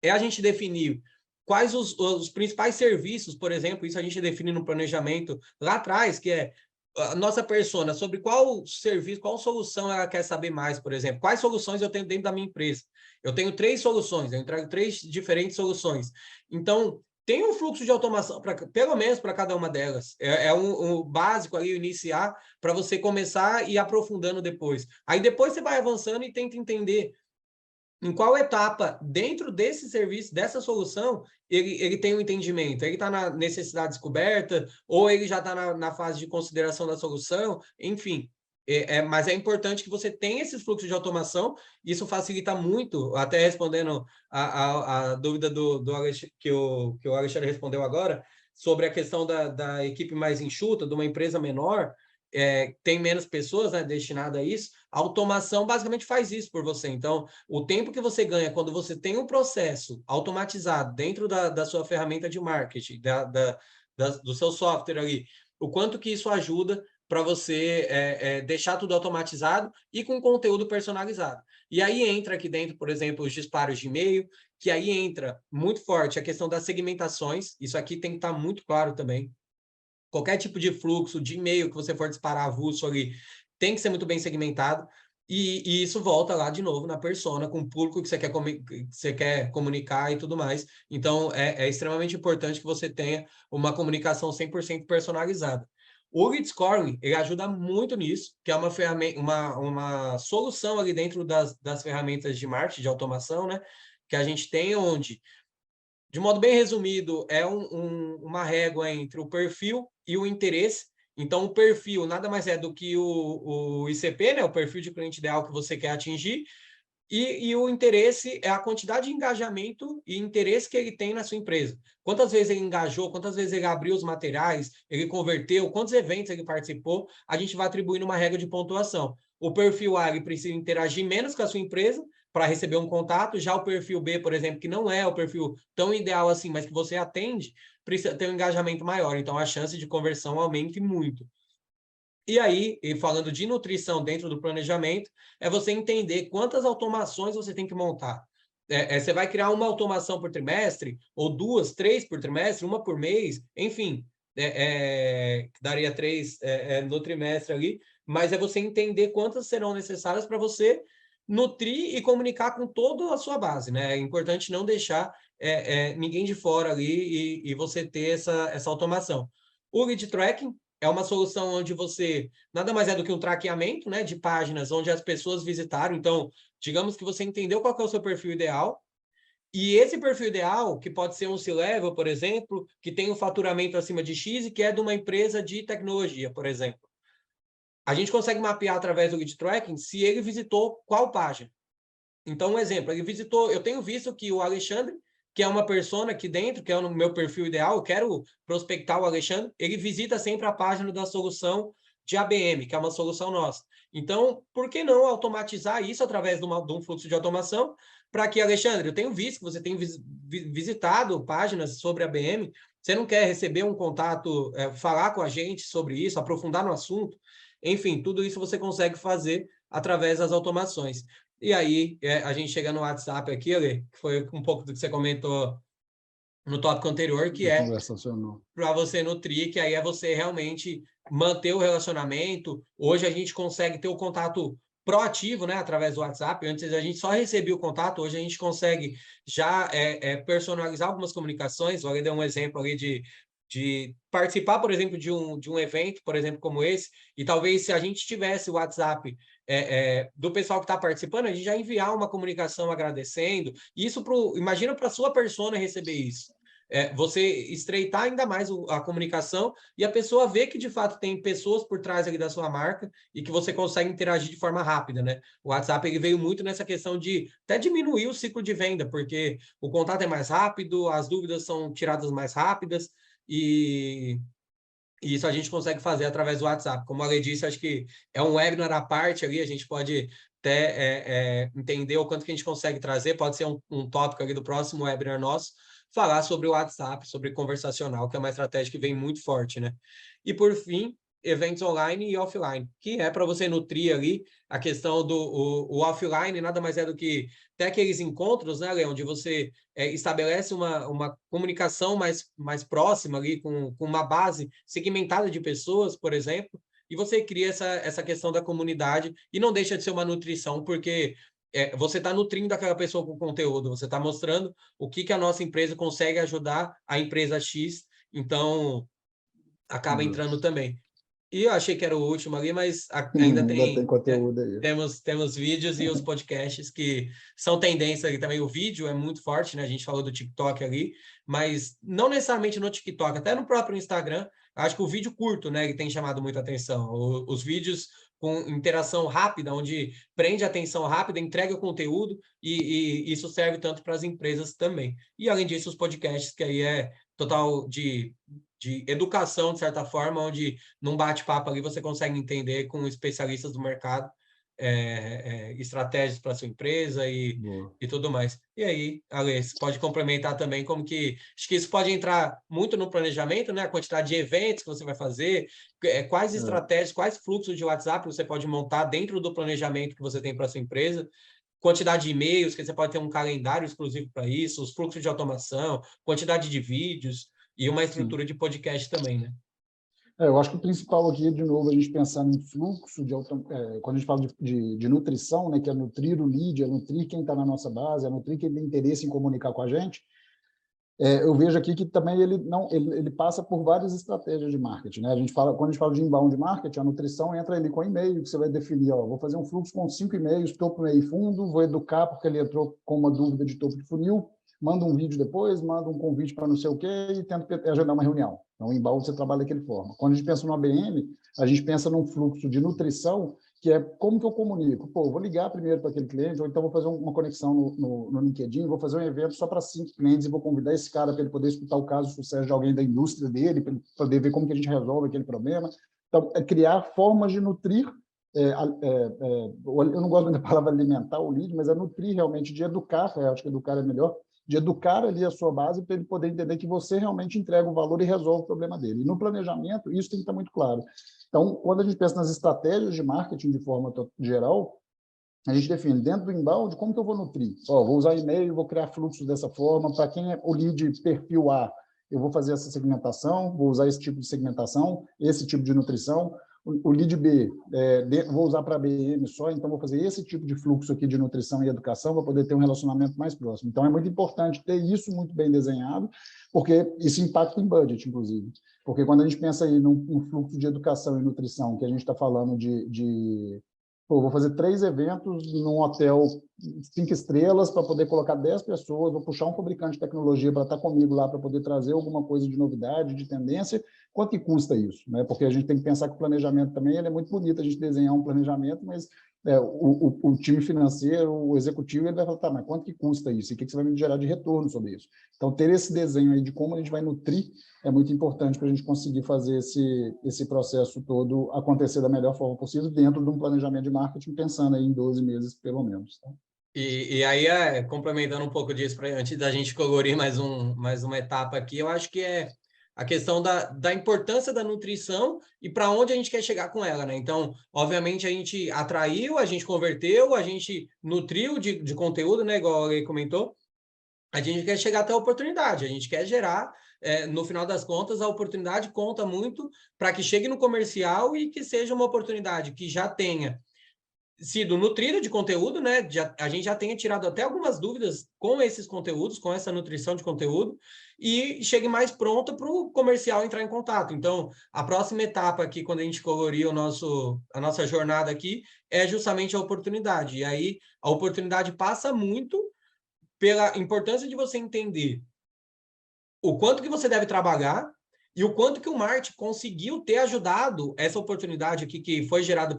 a gente definir quais os principais serviços, por exemplo, isso a gente define no planejamento lá atrás, que é a nossa persona, sobre qual serviço, qual solução ela quer saber mais, por exemplo. Quais soluções eu tenho dentro da minha empresa? Eu tenho 3 soluções, eu entrego 3 diferentes soluções. Então, tem um fluxo de automação, pelo menos para cada uma delas. É um básico ali, iniciar, para você começar e ir aprofundando depois. Aí depois você vai avançando e tenta entender em qual etapa, dentro desse serviço, dessa solução, ele tem um entendimento? Ele está na necessidade descoberta ou ele já está na fase de consideração da solução? Enfim, mas é importante que você tenha esses fluxos de automação, isso facilita muito, até respondendo a dúvida do Alexandre, que o Alexandre respondeu agora, sobre a questão da equipe mais enxuta, de uma empresa menor, tem menos pessoas, né, destinadas a isso, a automação basicamente faz isso por você. Então, o tempo que você ganha quando você tem um processo automatizado dentro da sua ferramenta de marketing, do seu software ali, o quanto que isso ajuda para você deixar tudo automatizado e com conteúdo personalizado. E aí entra aqui dentro, por exemplo, os disparos de e-mail, que aí entra muito forte a questão das segmentações, isso aqui tem que estar muito claro também. Qualquer tipo de fluxo de e-mail que você for disparar avulso ali, tem que ser muito bem segmentado, e isso volta lá de novo na persona, com o público que você quer comunicar e tudo mais. Então, é extremamente importante que você tenha uma comunicação 100% personalizada. O Lead Scoring, ele ajuda muito nisso, que é uma ferramenta, uma solução ali dentro das ferramentas de marketing, de automação, né? Que a gente tem, onde, de modo bem resumido, é uma régua entre o perfil e o interesse. Então, o perfil nada mais é do que o ICP, né? O perfil de cliente ideal que você quer atingir, e o interesse é a quantidade de engajamento e interesse que ele tem na sua empresa. Quantas vezes ele engajou, quantas vezes ele abriu os materiais, ele converteu, quantos eventos ele participou, a gente vai atribuindo uma regra de pontuação. O perfil A ele precisa interagir menos com a sua empresa para receber um contato, já o perfil B, por exemplo, que não é o perfil tão ideal assim, mas que você atende, precisa ter um engajamento maior. Então, a chance de conversão aumente muito. E aí, e falando de nutrição dentro do planejamento, é você entender quantas automações você tem que montar. Você vai criar uma automação por trimestre, ou duas, três por trimestre, uma por mês, enfim, daria três no trimestre ali, mas é você entender quantas serão necessárias para você nutrir e comunicar com toda a sua base, né? É importante não deixar ninguém de fora ali e você ter essa automação. O lead tracking é uma solução onde você nada mais é do que um traqueamento, né, de páginas onde as pessoas visitaram. Então, digamos que você entendeu qual é o seu perfil ideal, e esse perfil ideal, que pode ser um C-Level, por exemplo, que tem um faturamento acima de X e que é de uma empresa de tecnologia, por exemplo. A gente consegue mapear através do lead tracking se ele visitou qual página. Então, um exemplo, ele visitou, eu tenho visto que o Alexandre, que é uma persona aqui dentro, que é o meu perfil ideal, eu quero prospectar o Alexandre, ele visita sempre a página da solução de ABM, que é uma solução nossa. Então, por que não automatizar isso através de um fluxo de automação para que, Alexandre, eu tenho visto que você tem visitado páginas sobre ABM, você não quer receber um contato, falar com a gente sobre isso, aprofundar no assunto? Enfim, tudo isso você consegue fazer através das automações. E aí, a gente chega no WhatsApp aqui, Ale, que foi um pouco do que você comentou no tópico anterior, que é para você nutrir, que aí é você realmente manter o relacionamento. Hoje a gente consegue ter o contato proativo, né, através do WhatsApp. Antes a gente só recebia o contato, hoje a gente consegue já personalizar algumas comunicações. Eu dei um exemplo ali de participar, por exemplo, de um evento, por exemplo, como esse, e talvez se a gente tivesse o WhatsApp do pessoal que está participando, a gente já enviar uma comunicação agradecendo. Isso imagina para a sua persona receber isso. Você estreitar ainda mais a comunicação e a pessoa ver que de fato tem pessoas por trás ali da sua marca e que você consegue interagir de forma rápida, né? O WhatsApp ele veio muito nessa questão de até diminuir o ciclo de venda, porque o contato é mais rápido, as dúvidas são tiradas mais rápidas e isso a gente consegue fazer através do WhatsApp. Como a Lei disse, acho que é um webinar à parte ali, a gente pode até entender o quanto que a gente consegue trazer, pode ser um tópico ali do próximo webinar nosso, falar sobre o WhatsApp, sobre conversacional, que é uma estratégia que vem muito forte, né? E por fim, eventos online e offline, que é para você nutrir ali a questão do o offline, nada mais é do que até aqueles encontros, né, Leão, onde você estabelece uma comunicação mais próxima ali, com uma base segmentada de pessoas, por exemplo, e você cria essa questão da comunidade e não deixa de ser uma nutrição, porque você está nutrindo aquela pessoa com conteúdo, você está mostrando o que a nossa empresa consegue ajudar a empresa X, então acaba entrando também. E eu achei que era o último ali, mas ainda tem conteúdo aí. Temos vídeos e os podcasts que são tendência ali também. O vídeo é muito forte, né? A gente falou do TikTok ali, mas não necessariamente no TikTok, até no próprio Instagram, Acho que o vídeo curto, né, que tem chamado muita atenção. Os vídeos com interação rápida, onde prende a atenção rápida, entrega o conteúdo, e isso serve tanto para as empresas também. E, além disso, os podcasts, que aí é total de educação, de certa forma, onde num bate-papo ali você consegue entender com especialistas do mercado estratégias para a sua empresa e tudo mais. E aí, Ale, você pode complementar também como que... Acho que isso pode entrar muito no planejamento, né? A quantidade de eventos que você vai fazer, quais estratégias, quais fluxos de WhatsApp você pode montar dentro do planejamento que você tem para a sua empresa, quantidade de e-mails, que você pode ter um calendário exclusivo para isso, os fluxos de automação, quantidade de vídeos e uma estrutura de podcast também, né? Eu acho que o principal aqui, de novo, a gente pensando em fluxo, quando a gente fala de nutrição, né, que é nutrir o lead, é nutrir quem está na nossa base, é nutrir quem tem interesse em comunicar com a gente, eu vejo aqui que também ele passa por várias estratégias de marketing, né? Quando a gente fala de inbound marketing, a nutrição entra ali com e-mail, que você vai definir, ó, vou fazer um fluxo com 5 e-mails, topo, meio e fundo, vou educar porque ele entrou com uma dúvida de topo de funil, manda um vídeo depois, manda um convite para não sei o quê e tenta agendar uma reunião. Então, o inbound você trabalha daquela forma. Quando a gente pensa no ABM, a gente pensa num fluxo de nutrição, que é como que eu comunico. Pô, vou ligar primeiro para aquele cliente, ou então vou fazer uma conexão no LinkedIn, vou fazer um evento só para 5 clientes e vou convidar esse cara para ele poder escutar o caso de sucesso de alguém da indústria dele, para ele poder ver como que a gente resolve aquele problema. Então, é criar formas de nutrir, eu não gosto da palavra alimentar o lead, mas é nutrir realmente, de educar, eu acho que educar é melhor, de educar ali a sua base para ele poder entender que você realmente entrega o valor e resolve o problema dele. E no planejamento, isso tem que estar muito claro. Então, quando a gente pensa nas estratégias de marketing de forma geral, a gente define dentro do inbound como que eu vou nutrir. Vou usar e-mail, vou criar fluxos dessa forma. Para quem é o lead perfil A, eu vou fazer essa segmentação, vou usar esse tipo de segmentação, esse tipo de nutrição. O lead B, vou usar para BM só, então vou fazer esse tipo de fluxo aqui de nutrição e educação para poder ter um relacionamento mais próximo. Então, é muito importante ter isso muito bem desenhado, porque isso impacta em budget, inclusive. Porque quando a gente pensa aí num fluxo de educação e nutrição, que a gente está falando vou fazer 3 eventos num hotel 5 estrelas para poder colocar 10 pessoas, vou puxar um fabricante de tecnologia para estar comigo lá para poder trazer alguma coisa de novidade, de tendência. Quanto que custa isso? Né? Porque a gente tem que pensar que o planejamento também ele é muito bonito, a gente desenhar um planejamento, mas o time financeiro, o executivo, ele vai falar, tá, mas quanto que custa isso? E o que você vai me gerar de retorno sobre isso? Então, ter esse desenho aí de como a gente vai nutrir é muito importante para a gente conseguir fazer esse processo todo acontecer da melhor forma possível dentro de um planejamento de marketing, pensando aí em 12 meses, pelo menos. Tá? E aí, complementando um pouco disso, antes da gente colorir mais uma etapa aqui, eu acho que é a questão da importância da nutrição e para onde a gente quer chegar com ela, né? Então, obviamente, a gente atraiu, a gente converteu, a gente nutriu de conteúdo, né? Igual ele comentou, a gente quer chegar até a oportunidade, a gente quer gerar, no final das contas, a oportunidade conta muito para que chegue no comercial e que seja uma oportunidade que já tenha sido nutrida de conteúdo, né? A gente já tenha tirado até algumas dúvidas com esses conteúdos, com essa nutrição de conteúdo, e chegue mais pronta para o comercial entrar em contato. Então, a próxima etapa aqui, quando a gente colorir a nossa jornada aqui, é justamente a oportunidade. E aí, a oportunidade passa muito pela importância de você entender o quanto que você deve trabalhar e o quanto que o marketing conseguiu ter ajudado essa oportunidade aqui que foi gerada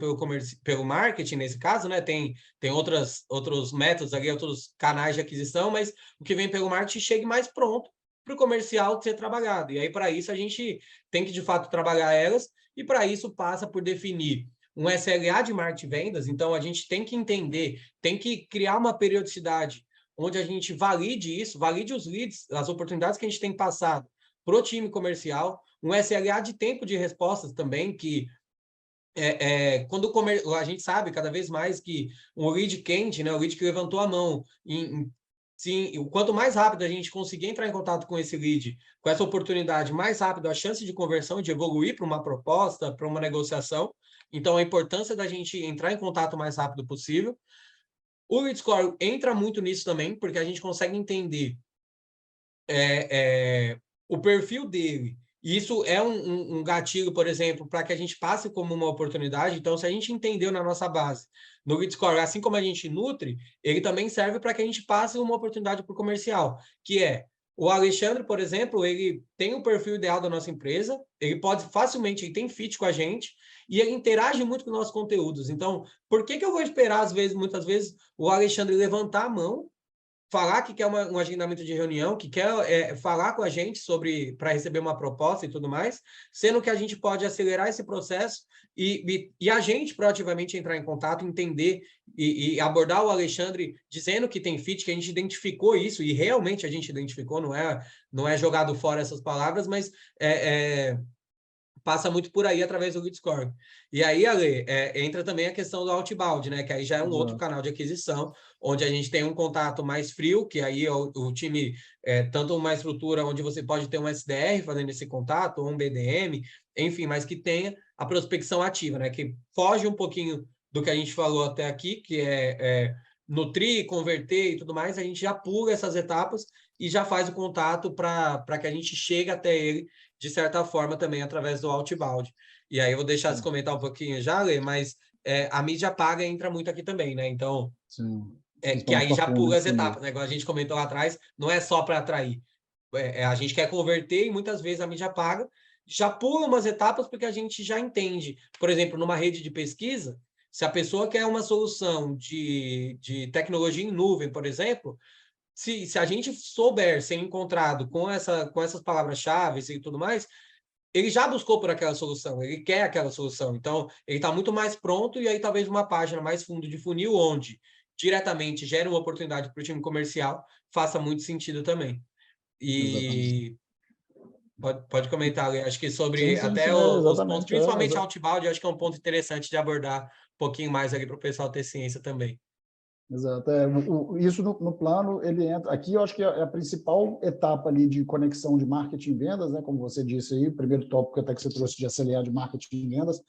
pelo marketing, nesse caso, né? Tem outros métodos ali, outros canais de aquisição, mas o que vem pelo marketing chegue mais pronto para o comercial ser trabalhado. E aí, para isso, a gente tem que, de fato, trabalhar elas, e para isso passa por definir um SLA de marketing e vendas. Então, a gente tem que entender, tem que criar uma periodicidade onde a gente valide isso, valide os leads, as oportunidades que a gente tem passado para o time comercial, um SLA de tempo de respostas também, que quando a gente sabe cada vez mais que um lead quente, né, o lead que levantou a mão, sim, quanto mais rápido a gente conseguir entrar em contato com esse lead, com essa oportunidade, mais rápido a chance de conversão, de evoluir para uma proposta, para uma negociação. Então, a importância da gente entrar em contato o mais rápido possível. O Lead Score entra muito nisso também, porque a gente consegue entender o perfil dele. E isso é um gatilho, por exemplo, para que a gente passe como uma oportunidade. Então, se a gente entendeu na nossa base, no Lead Score, assim como a gente nutre, ele também serve para que a gente passe uma oportunidade para o comercial, que é O Alexandre, por exemplo, ele tem o perfil ideal da nossa empresa, ele pode facilmente, ele tem fit com a gente, e ele interage muito com nossos conteúdos. Então, por que eu vou esperar, muitas vezes, o Alexandre levantar a mão, falar que quer um agendamento de reunião, que quer falar com a gente para receber uma proposta e tudo mais, sendo que a gente pode acelerar esse processo e a gente proativamente entrar em contato, entender e abordar o Alexandre dizendo que tem fit, que a gente identificou isso, e realmente a gente identificou, não é jogado fora essas palavras, mas passa muito por aí através do Discord. E aí, Ale, entra também a questão do outbound, né? Que aí já é um outro canal de aquisição, onde a gente tem um contato mais frio, que aí o time, tanto uma estrutura onde você pode ter um SDR fazendo esse contato, ou um BDM, enfim, mas que tenha a prospecção ativa, né? Que foge um pouquinho do que a gente falou até aqui, que é nutrir, converter e tudo mais, a gente já pula essas etapas e já faz o contato para que a gente chegue até ele de certa forma, também através do outbound. E aí eu vou deixar você comentar um pouquinho já, Lê, mas a mídia paga entra muito aqui também, né? Então, que aí já pula as etapas, né? Igual a gente comentou lá atrás, não é só para atrair. A gente quer converter e muitas vezes a mídia paga já pula umas etapas porque a gente já entende. Por exemplo, numa rede de pesquisa, se a pessoa quer uma solução de tecnologia em nuvem, por exemplo, se a gente souber ser encontrado com essas palavras-chave e tudo mais, ele já buscou por aquela solução, ele quer aquela solução. Então, ele está muito mais pronto e aí talvez uma página mais fundo de funil, onde diretamente gera uma oportunidade para o time comercial, faça muito sentido também. E pode comentar, acho que sobre até os pontos, principalmente outbound, acho que é um ponto interessante de abordar um pouquinho mais ali para o pessoal ter ciência também. Exato. Isso no plano, ele entra... Aqui eu acho que é a principal etapa ali de conexão de marketing e vendas, né? Como você disse aí, o primeiro tópico até que você trouxe de acelerar de marketing e vendas.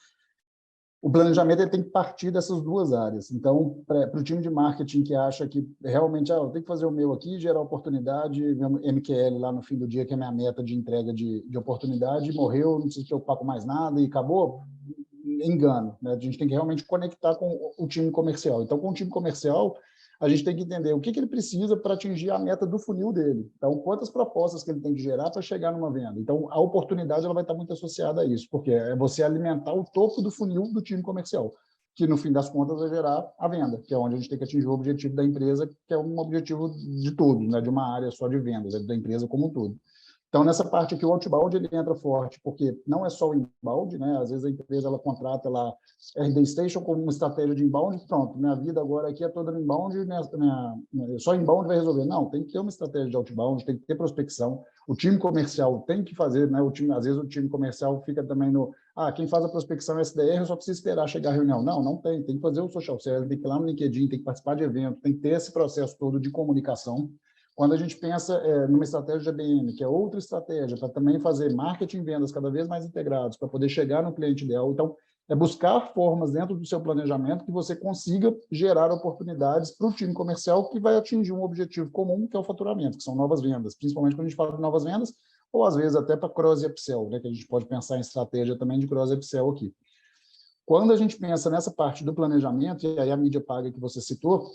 O planejamento ele tem que partir dessas duas áreas. Então, para o time de marketing que acha que realmente, eu tenho que fazer o meu aqui, gerar oportunidade, meu MQL lá no fim do dia, que é a minha meta de entrega de oportunidade, morreu, não precisa se preocupar com mais nada e acabou, engano. Né? A gente tem que realmente conectar com o time comercial. Então, com o time comercial, a gente tem que entender o que ele precisa para atingir a meta do funil dele. Então, quantas propostas que ele tem que gerar para chegar numa venda. Então, a oportunidade ela vai estar muito associada a isso, porque é você alimentar o topo do funil do time comercial, que no fim das contas vai gerar a venda, que é onde a gente tem que atingir o objetivo da empresa, que é um objetivo de todos, né? De uma área só de vendas, da empresa como um todo. Então, nessa parte aqui, o outbound ele entra forte, porque não é só o inbound, né? Às vezes a empresa ela contrata lá RD Station como uma estratégia de inbound, pronto, minha vida agora aqui é toda no inbound, só inbound vai resolver. Não, tem que ter uma estratégia de outbound, tem que ter prospecção, o time comercial tem que fazer, né? Às vezes o time comercial fica também no, quem faz a prospecção é SDR, só precisa esperar chegar a reunião. Não tem que fazer o social selling, tem que ir lá no LinkedIn, tem que participar de eventos, tem que ter esse processo todo de comunicação. Quando a gente pensa numa estratégia de ABM, que é outra estratégia para também fazer marketing e vendas cada vez mais integrados, para poder chegar no cliente ideal, então, é buscar formas dentro do seu planejamento que você consiga gerar oportunidades para o time comercial que vai atingir um objetivo comum, que é o faturamento, que são novas vendas, principalmente quando a gente fala de novas vendas, ou às vezes até para cross e upsell, né, que a gente pode pensar em estratégia também de cross e upsell aqui. Quando a gente pensa nessa parte do planejamento, e aí a mídia paga que você citou,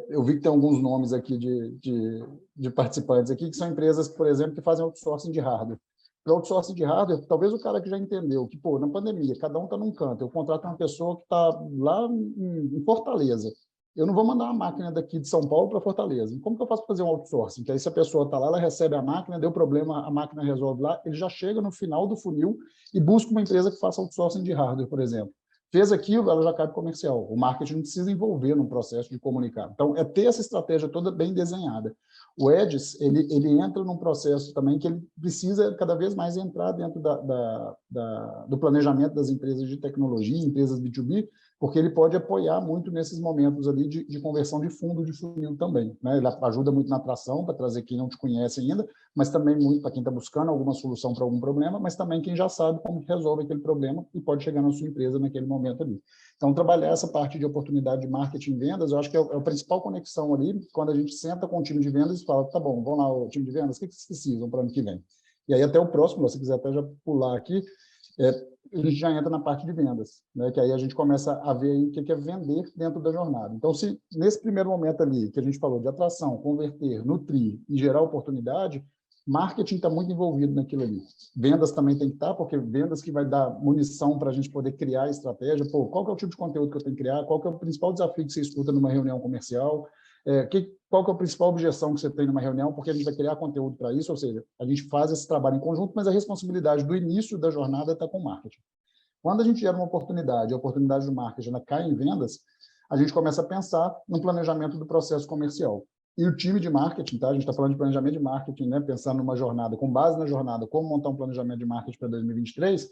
eu vi que tem alguns nomes aqui de participantes aqui, que são empresas, por exemplo, que fazem outsourcing de hardware. Para outsourcing de hardware, talvez o cara que já entendeu que, na pandemia, cada um está num canto, eu contrato uma pessoa que está lá em Fortaleza, eu não vou mandar uma máquina daqui de São Paulo para Fortaleza. Como que eu faço para fazer um outsourcing? Que aí se a pessoa está lá, ela recebe a máquina, deu problema, a máquina resolve lá, ele já chega no final do funil e busca uma empresa que faça outsourcing de hardware, por exemplo. Fez aquilo, ela já cai para o comercial. O marketing não precisa envolver no processo de comunicar. Então, é ter essa estratégia toda bem desenhada. O Edis, ele entra num processo também que ele precisa cada vez mais entrar dentro do planejamento das empresas de tecnologia, empresas B2B, porque ele pode apoiar muito nesses momentos ali de conversão de fundo de funil também. Né? Ele ajuda muito na atração, para trazer quem não te conhece ainda, mas também muito para quem está buscando alguma solução para algum problema, mas também quem já sabe como resolve aquele problema e pode chegar na sua empresa naquele momento ali. Então, trabalhar essa parte de oportunidade de marketing e vendas, eu acho que é a principal conexão ali, quando a gente senta com o time de vendas e fala, tá bom, vamos lá, o time de vendas, o que vocês precisam para o ano que vem? E aí até o próximo, se quiser até já pular aqui, A gente já entra na parte de vendas, né? Que aí a gente começa a ver aí o que é vender dentro da jornada. Então, se nesse primeiro momento ali, que a gente falou de atração, converter, nutrir e gerar oportunidade, marketing está muito envolvido naquilo ali. Vendas também tem que estar, porque vendas que vai dar munição para a gente poder criar estratégia. Pô, qual que é o tipo de conteúdo que eu tenho que criar? Qual que é o principal desafio que você escuta numa reunião comercial? Qual que é a principal objeção que você tem numa reunião? Porque a gente vai criar conteúdo para isso, ou seja, a gente faz esse trabalho em conjunto, mas a responsabilidade do início da jornada está com o marketing. Quando a gente gera uma oportunidade, a oportunidade do marketing ela cai em vendas, a gente começa a pensar no planejamento do processo comercial. E o time de marketing, tá? A gente está falando de planejamento de marketing, né? Pensando numa jornada, com base na jornada, como montar um planejamento de marketing para 2023,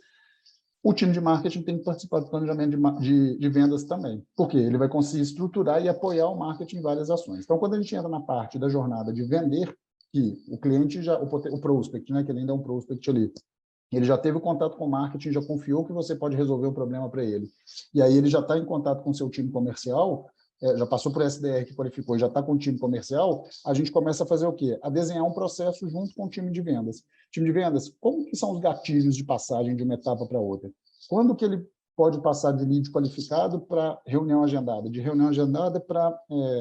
o time de marketing tem que participar do planejamento de vendas também, porque ele vai conseguir estruturar e apoiar o marketing em várias ações. Então, quando a gente entra na parte da jornada de vender, que o cliente já, o prospect, né? Que ele ainda é um prospect ali, ele já teve contato com o marketing, já confiou que você pode resolver o problema para ele. E aí ele já está em contato com o seu time comercial, já passou por SDR que qualificou, já está com o time comercial, a gente começa a fazer o quê? A desenhar um processo junto com o time de vendas. Time de vendas, como que são os gatilhos de passagem de uma etapa para outra? Quando que ele pode passar de lead qualificado para reunião agendada, de reunião agendada para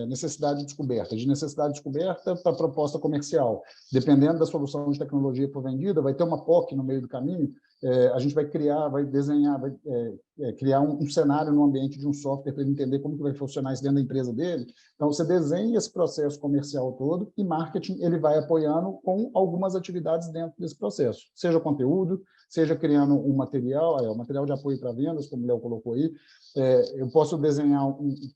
necessidade descoberta, de necessidade descoberta para proposta comercial. Dependendo da solução de tecnologia por vendida, vai ter uma POC no meio do caminho, a gente vai criar, vai desenhar, vai criar um cenário no ambiente de um software para ele entender como que vai funcionar isso dentro da empresa dele. Então, você desenha esse processo comercial todo e marketing ele vai apoiando com algumas atividades dentro desse processo, seja conteúdo, seja criando um material, o material de apoio para vendas, como o Léo colocou aí, eu posso desenhar,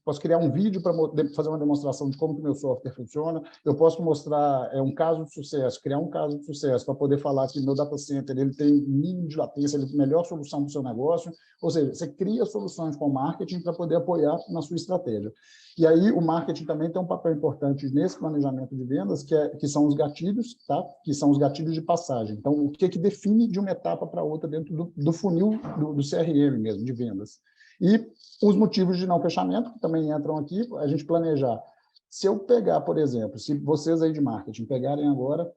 posso criar um vídeo para fazer uma demonstração de como que o meu software funciona, eu posso mostrar um caso de sucesso, criar um caso de sucesso para poder falar que meu data center ele tem mínimo de latência, ele tem a melhor solução para o seu negócio, ou seja, você cria soluções com o marketing para poder apoiar na sua estratégia. E aí o marketing também tem um papel importante nesse planejamento de vendas, que são os gatilhos, tá? Que são os gatilhos de passagem. Então, o que define de uma etapa para outra dentro do funil do CRM mesmo, de vendas. E os motivos de não fechamento, que também entram aqui, a gente planejar. Se eu pegar, por exemplo, se vocês aí de marketing pegarem agora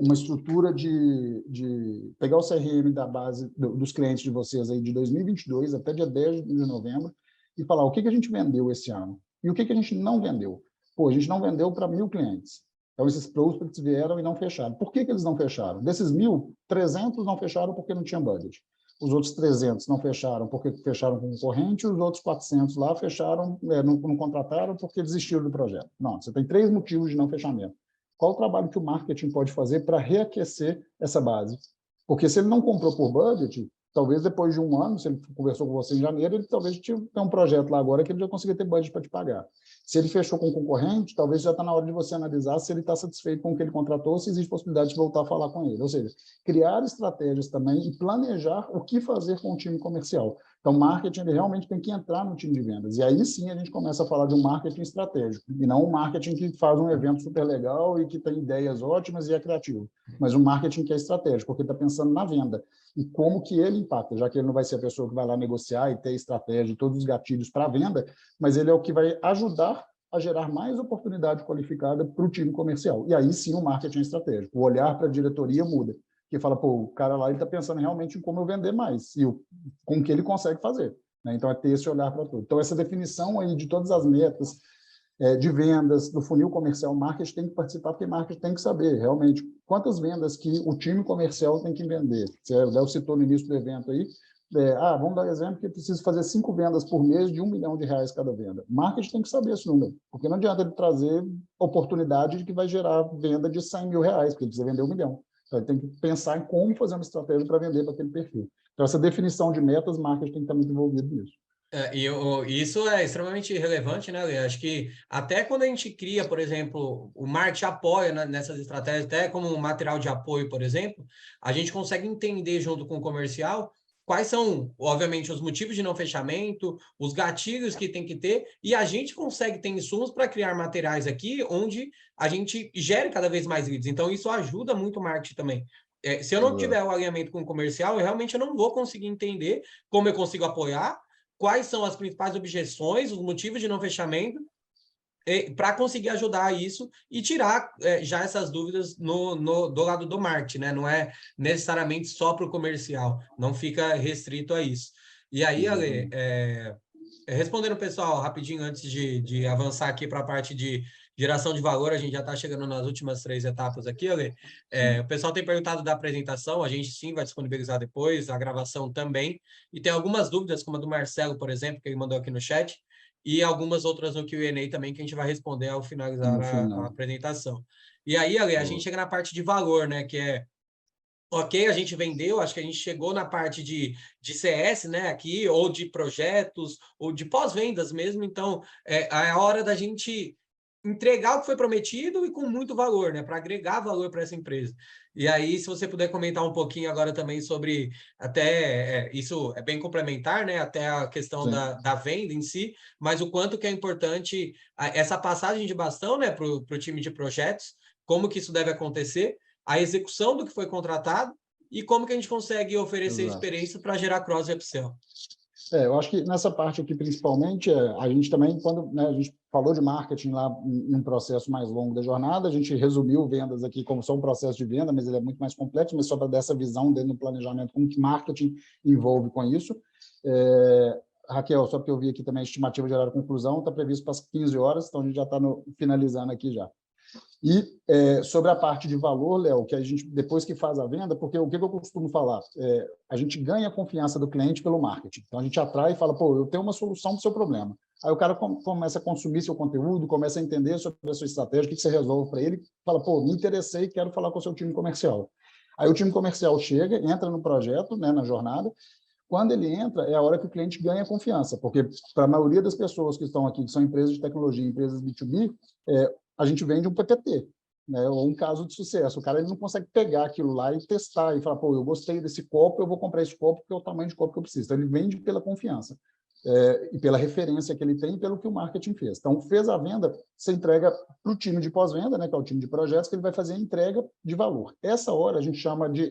uma estrutura de pegar o CRM da base dos clientes de vocês aí de 2022 até dia 10 de novembro e falar o que a gente vendeu esse ano e o que a gente não vendeu. Pô, a gente não vendeu para 1.000 clientes. Então, esses prospects vieram e não fecharam. Por que eles não fecharam? Desses 1.000, 300 não fecharam porque não tinha budget. Os outros 300 não fecharam porque fecharam com concorrente, os outros 400 lá fecharam, não contrataram porque desistiram do projeto. Não, você tem 3 motivos de não fechamento. Qual o trabalho que o marketing pode fazer para reaquecer essa base? Porque se ele não comprou por budget, talvez depois de um ano, se ele conversou com você em janeiro, ele talvez tenha um projeto lá agora que ele já consiga ter budget para te pagar. Se ele fechou com um concorrente, talvez já está na hora de você analisar se ele está satisfeito com o que ele contratou, se existe possibilidade de voltar a falar com ele. Ou seja, criar estratégias também e planejar o que fazer com o time comercial. Então, marketing ele realmente tem que entrar no time de vendas. E aí sim a gente começa a falar de um marketing estratégico, e não um marketing que faz um evento super legal e que tem ideias ótimas e é criativo, mas um marketing que é estratégico, porque está pensando na venda e como que ele impacta, já que ele não vai ser a pessoa que vai lá negociar e ter estratégia e todos os gatilhos para a venda, mas ele é o que vai ajudar a gerar mais oportunidade qualificada para o time comercial. E aí sim o marketing é estratégico. O olhar para a diretoria muda. Que fala, pô, o cara lá está pensando realmente em como eu vender mais e com o que ele consegue fazer. Né? Então, é ter esse olhar para tudo. Então, essa definição aí de todas as metas de vendas, do funil comercial, o marketing tem que participar, porque o marketing tem que saber realmente quantas vendas que o time comercial tem que vender. O Léo citou no início do evento aí, vamos dar exemplo que precisa fazer 5 vendas por mês de R$1 milhão cada venda. O marketing tem que saber esse número, porque não adianta ele trazer oportunidade de que vai gerar venda de R$100 mil, porque ele precisa vender 1 milhão. Então, ele tem que pensar em como fazer uma estratégia para vender para aquele perfil. Então, essa definição de metas, marketing tem que estar muito envolvido nisso. Isso é extremamente relevante, né, Lê? Acho que até quando a gente cria, por exemplo, o marketing apoia nessas estratégias, até como um material de apoio, por exemplo, a gente consegue entender junto com o comercial quais são, obviamente, os motivos de não fechamento, os gatilhos que tem que ter, e a gente consegue ter insumos para criar materiais aqui onde a gente gere cada vez mais leads. Então, isso ajuda muito o marketing também. Se eu não tiver o alinhamento com o comercial, eu realmente não vou conseguir entender como eu consigo apoiar, quais são as principais objeções, os motivos de não fechamento, para conseguir ajudar isso e tirar já essas dúvidas do lado do marketing, né? Não é necessariamente só para o comercial, não fica restrito a isso. E aí, Ale, respondendo o pessoal rapidinho antes de avançar aqui para a parte de geração de valor, a gente já está chegando nas últimas 3 etapas aqui, Ale. O pessoal tem perguntado da apresentação, a gente sim vai disponibilizar depois, a gravação também, e tem algumas dúvidas, como a do Marcelo, por exemplo, que ele mandou aqui no chat, e algumas outras no Q&A também, que a gente vai responder ao finalizar a apresentação. E aí, Ale, a gente chega na parte de valor, né, que é ok, a gente vendeu, acho que a gente chegou na parte de CS, né, aqui, ou de projetos, ou de pós-vendas mesmo, então é a hora da gente entregar o que foi prometido e com muito valor, né, para agregar valor para essa empresa. E aí, se você puder comentar um pouquinho agora também sobre, até, isso é bem complementar, né, até a questão da venda em si, mas o quanto que é importante essa passagem de bastão, né, para o time de projetos, como que isso deve acontecer, a execução do que foi contratado e como que a gente consegue oferecer experiência para gerar cross e upsell. Eu acho que nessa parte aqui, principalmente, a gente também, quando a gente falou de marketing lá em um processo mais longo da jornada, a gente resumiu vendas aqui como só um processo de venda, mas ele é muito mais complexo, mas só para dar essa visão dentro do planejamento, como que marketing envolve com isso. Raquel, só porque eu vi aqui também a estimativa de horário de conclusão, está previsto para as 15 horas, então a gente já está finalizando aqui já. E sobre a parte de valor, Léo, que a gente, depois que faz a venda, porque o que eu costumo falar? A gente ganha a confiança do cliente pelo marketing. Então, a gente atrai e fala, pô, eu tenho uma solução para o seu problema. Aí o cara começa a consumir seu conteúdo, começa a entender sobre a sua estratégia, o que você resolve para ele, fala, pô, me interessei, quero falar com o seu time comercial. Aí o time comercial chega, entra no projeto, né, na jornada. Quando ele entra, é a hora que o cliente ganha confiança, porque para a maioria das pessoas que estão aqui, que são empresas de tecnologia, empresas B2B, a gente vende um PPT, né, ou um caso de sucesso. O cara ele não consegue pegar aquilo lá e testar e falar, pô, eu gostei desse copo, eu vou comprar esse copo porque é o tamanho de copo que eu preciso. Então, ele vende pela confiança. E pela referência que ele tem, pelo que o marketing fez. Então, fez a venda, você entrega para o time de pós-venda, né, que é o time de projetos, que ele vai fazer a entrega de valor. Essa hora a gente chama de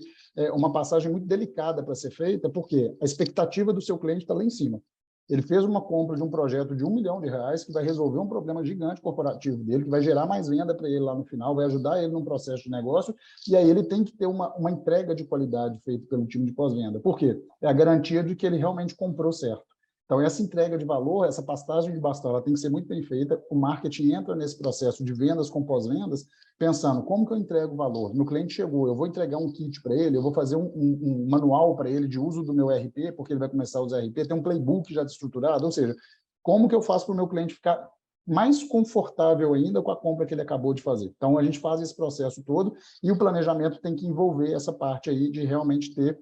uma passagem muito delicada para ser feita, porque a expectativa do seu cliente está lá em cima. Ele fez uma compra de um projeto de R$1 milhão, que vai resolver um problema gigante corporativo dele, que vai gerar mais venda para ele lá no final, vai ajudar ele num processo de negócio, e aí ele tem que ter uma entrega de qualidade feita pelo time de pós-venda. Por quê? É a garantia de que ele realmente comprou certo. Então, essa entrega de valor, essa passagem de bastão, ela tem que ser muito bem feita. O marketing entra nesse processo de vendas com pós-vendas, pensando como que eu entrego valor. Meu cliente chegou, eu vou entregar um kit para ele, eu vou fazer um manual para ele de uso do meu RP, porque ele vai começar a usar RP, tem um playbook já estruturado, ou seja, como que eu faço para o meu cliente ficar mais confortável ainda com a compra que ele acabou de fazer. Então, a gente faz esse processo todo e o planejamento tem que envolver essa parte aí de realmente ter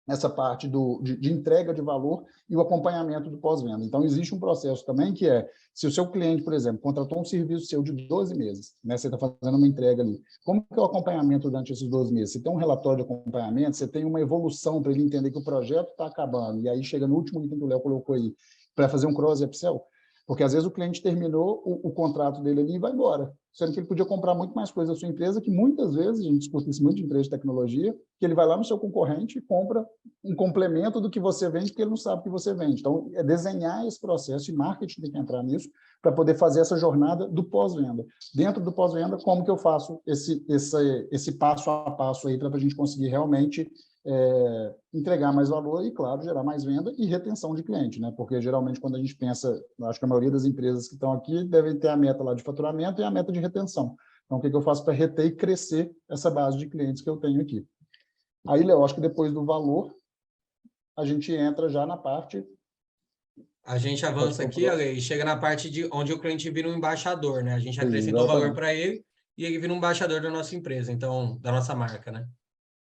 essa parte de entrega de valor e o acompanhamento do pós-venda. Então, existe um processo também que se o seu cliente, por exemplo, contratou um serviço seu de 12 meses, né, você está fazendo uma entrega ali, como que é o acompanhamento durante esses 12 meses? Você tem um relatório de acompanhamento, você tem uma evolução para ele entender que o projeto está acabando, e aí chega no último item que o Léo colocou aí, para fazer um cross e upsell, porque às vezes o cliente terminou o contrato dele ali e vai embora, sendo que ele podia comprar muito mais coisa da sua empresa, que muitas vezes, a gente discute isso muito de empresa de tecnologia, que ele vai lá no seu concorrente e compra um complemento do que você vende, porque ele não sabe o que você vende. Então, é desenhar esse processo, e marketing tem que entrar nisso, para poder fazer essa jornada do pós-venda. Dentro do pós-venda, como que eu faço esse passo a passo aí para a gente conseguir realmente entregar mais valor e, claro, gerar mais venda e retenção de cliente, né? Porque, geralmente, quando a gente pensa, acho que a maioria das empresas que estão aqui devem ter a meta lá de faturamento e a meta de retenção. Então, o que eu faço para reter e crescer essa base de clientes que eu tenho aqui? Aí, Léo, acho que depois do valor, a gente entra já na parte... A gente avança aqui, Ale, e chega na parte de onde o cliente vira um embaixador, né? A gente acrescentou valor para ele e ele vira um embaixador da nossa empresa, então, da nossa marca, né?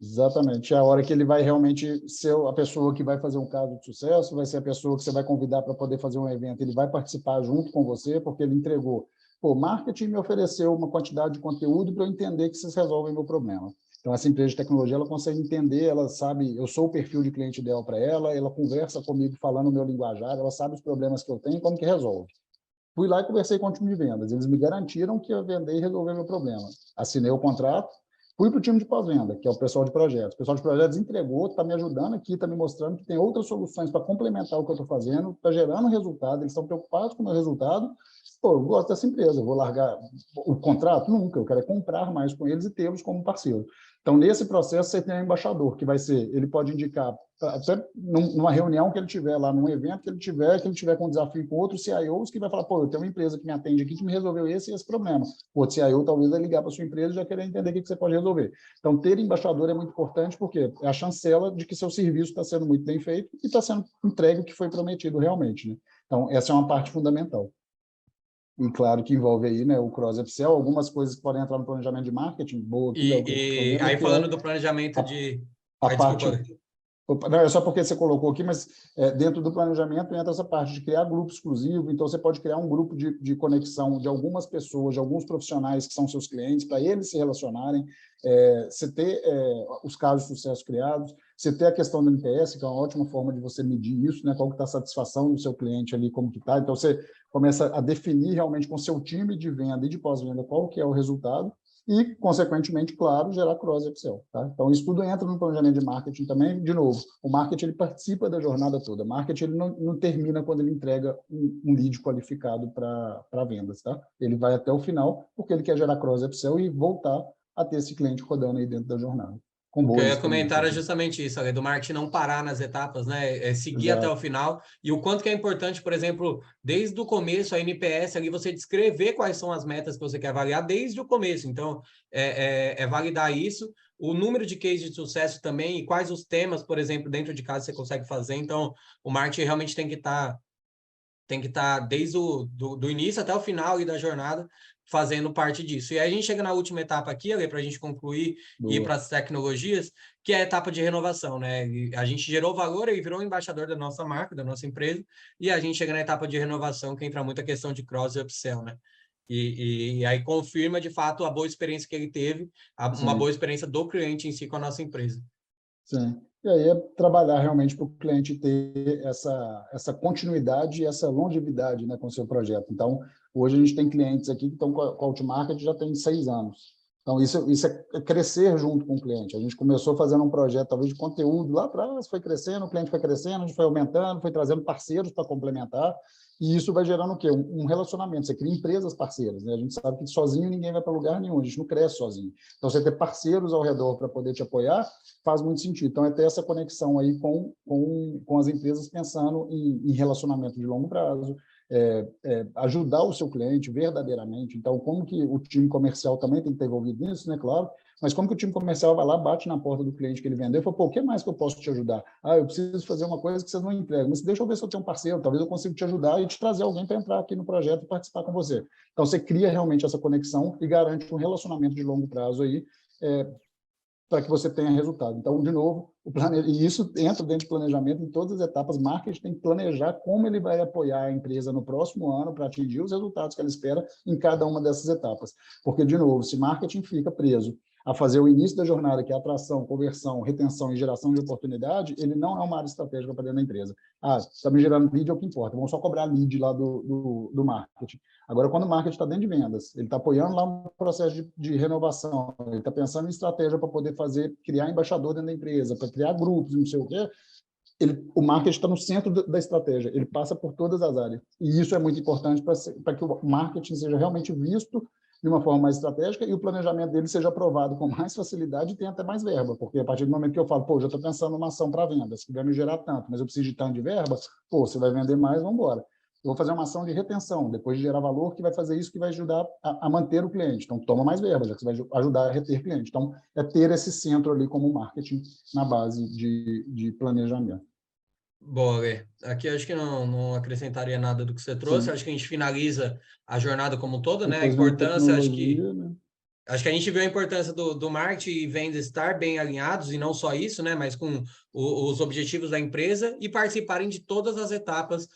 Exatamente. É a hora que ele vai realmente ser a pessoa que vai fazer um caso de sucesso, vai ser a pessoa que você vai convidar para poder fazer um evento, ele vai participar junto com você, porque ele entregou. Pô, marketing me ofereceu uma quantidade de conteúdo para eu entender que vocês resolvem meu problema. Então, essa empresa de tecnologia, ela consegue entender, ela sabe, eu sou o perfil de cliente ideal para ela conversa comigo falando o meu linguajar, ela sabe os problemas que eu tenho e como que resolve. Fui lá e conversei com o time de vendas, eles me garantiram que eu ia vender e resolver meu problema. Assinei o contrato, fui para o time de pós-venda, que é o pessoal de projetos. O pessoal de projetos entregou, está me ajudando aqui, está me mostrando que tem outras soluções para complementar o que eu estou fazendo, está gerando resultado, eles estão preocupados com o meu resultado, Pô, eu gosto dessa empresa, eu vou largar o contrato? Nunca, eu quero é comprar mais com eles e tê-los como parceiro. Então, nesse processo, você tem um embaixador, que vai ser, ele pode indicar, até numa reunião que ele tiver lá, num evento que ele tiver com um desafio com outros CIOs, que vai falar, pô, eu tenho uma empresa que me atende aqui, que me resolveu esse e esse problema. O outro CIO talvez vai ligar para a sua empresa e já querer entender o que você pode resolver. Então, ter embaixador é muito importante, porque é a chancela de que seu serviço está sendo muito bem feito e está sendo entregue o que foi prometido realmente, né? Então, essa é uma parte fundamental. E claro que envolve aí, né, o cross-upsell, algumas coisas que podem entrar no planejamento de marketing, boa aqui, Léo, que eu estou E falando, aí, que é falando do planejamento de... a Ai, desculpa, parte... Ale. Não, é só porque você colocou aqui, mas dentro do planejamento entra essa parte de criar grupo exclusivo, então você pode criar um grupo de conexão de algumas pessoas, de alguns profissionais que são seus clientes, para eles se relacionarem, você ter os casos de sucesso criados, você ter a questão do NPS, que é uma ótima forma de você medir isso, né? Qual que está a satisfação do seu cliente ali, como que está. Então, você começa a definir realmente com o seu time de venda e de pós-venda qual que é o resultado, e, consequentemente, claro, gerar cross-upsell. Tá? Então, isso tudo entra no planejamento de marketing também. De novo, o marketing ele participa da jornada toda. O marketing ele não termina quando ele entrega um lead qualificado para vendas. Tá? Ele vai até o final, porque ele quer gerar cross-upsell e voltar a ter esse cliente rodando aí dentro da jornada, com O que eu boas ia comentar é experiências. Né? justamente isso, Ale, do marketing não parar nas etapas, né? É seguir até o Exato. final. E o quanto que é importante, por exemplo, desde o começo, a NPS, ali você descrever quais são as metas que você quer avaliar desde o começo. Então, é validar isso. O número de cases de sucesso também e quais os temas, por exemplo, dentro de casa você consegue fazer. Então, o marketing realmente tem que estar desde do início até o final e da jornada fazendo parte disso. E aí a gente chega na última etapa aqui, para a gente concluir e ir Boa. para as tecnologias, que é a etapa de renovação, né? E a gente gerou valor e virou embaixador da nossa marca, da nossa empresa, e a gente chega na etapa de renovação, que entra muita questão de cross e upsell, né? E aí confirma, de fato, a boa experiência que ele teve, uma boa Sim. experiência do cliente em si com a nossa empresa. Sim. E aí é trabalhar realmente para o cliente ter essa continuidade e essa longevidade, né, com o seu projeto. Então, hoje a gente tem clientes aqui que estão com a Outmarket já tem 6 anos. Então, isso é crescer junto com o cliente. A gente começou fazendo um projeto, talvez, de conteúdo lá atrás, foi crescendo, o cliente foi crescendo, a gente foi aumentando, foi trazendo parceiros para complementar, e isso vai gerando o quê? Um relacionamento. Você cria empresas parceiras, né? A gente sabe que sozinho ninguém vai para lugar nenhum, a gente não cresce sozinho. Então, você ter parceiros ao redor para poder te apoiar faz muito sentido. Então, é ter essa conexão aí com as empresas pensando em relacionamento de longo prazo, ajudar o seu cliente verdadeiramente. Então, como que o time comercial também tem que estar envolvido nisso, né? Claro, mas como que o time comercial vai lá, bate na porta do cliente que ele vendeu e fala, pô, o que mais que eu posso te ajudar? Ah, eu preciso fazer uma coisa que vocês não entregam, mas deixa eu ver se eu tenho um parceiro, talvez eu consiga te ajudar e te trazer alguém para entrar aqui no projeto e participar com você. Então, você cria realmente essa conexão e garante um relacionamento de longo prazo aí, para que você tenha resultado. Então, de novo, e isso entra dentro de planejamento em todas as etapas. Marketing tem que planejar como ele vai apoiar a empresa no próximo ano para atingir os resultados que ela espera em cada uma dessas etapas. Porque, de novo, se marketing fica preso a fazer o início da jornada, que é atração, conversão, retenção e geração de oportunidade, ele não é uma área estratégica para dentro da empresa. Ah, está me gerando lead, é o que importa. Vamos só cobrar lead lá do marketing. Agora, quando o marketing está dentro de vendas, ele está apoiando lá um processo de renovação, ele está pensando em estratégia para poder criar embaixador dentro da empresa, para criar grupos, não sei o quê, o marketing está no centro da estratégia, ele passa por todas as áreas. E isso é muito importante para que o marketing seja realmente visto de uma forma mais estratégica e o planejamento dele seja aprovado com mais facilidade e tenha até mais verba, porque a partir do momento que eu falo, pô, já estou pensando numa ação para vendas, que vai me gerar tanto, mas eu preciso de tanto de verba, pô, você vai vender mais, vamos embora. Eu vou fazer uma ação de retenção, depois de gerar valor, que vai fazer isso, que vai ajudar a manter o cliente. Então, toma mais verba, já que você vai ajudar a reter cliente. Então, é ter esse centro ali como marketing na base de planejamento. Boa, Lê. Aqui eu acho que não acrescentaria nada do que você trouxe. Sim. Acho que a gente finaliza a jornada como um todo, né? A Depois vem importância, tecnologia, né? acho que a gente viu a importância do marketing e venda estar bem alinhados, e não só isso, né? Mas com os objetivos da empresa e participarem de todas as etapas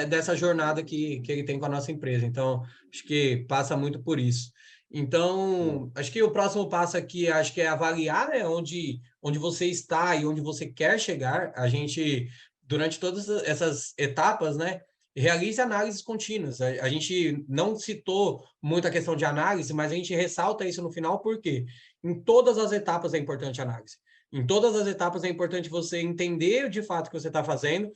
dessa jornada que ele tem com a nossa empresa. Então, acho que passa muito por isso. Então, acho que o próximo passo aqui, acho que é avaliar, né, onde você está e onde você quer chegar. A gente, durante todas essas etapas, né, realize análises contínuas. A gente não citou muito a questão de análise, mas a gente ressalta isso no final porque em todas as etapas é importante a análise. Em todas as etapas é importante você entender de fato o que você está fazendo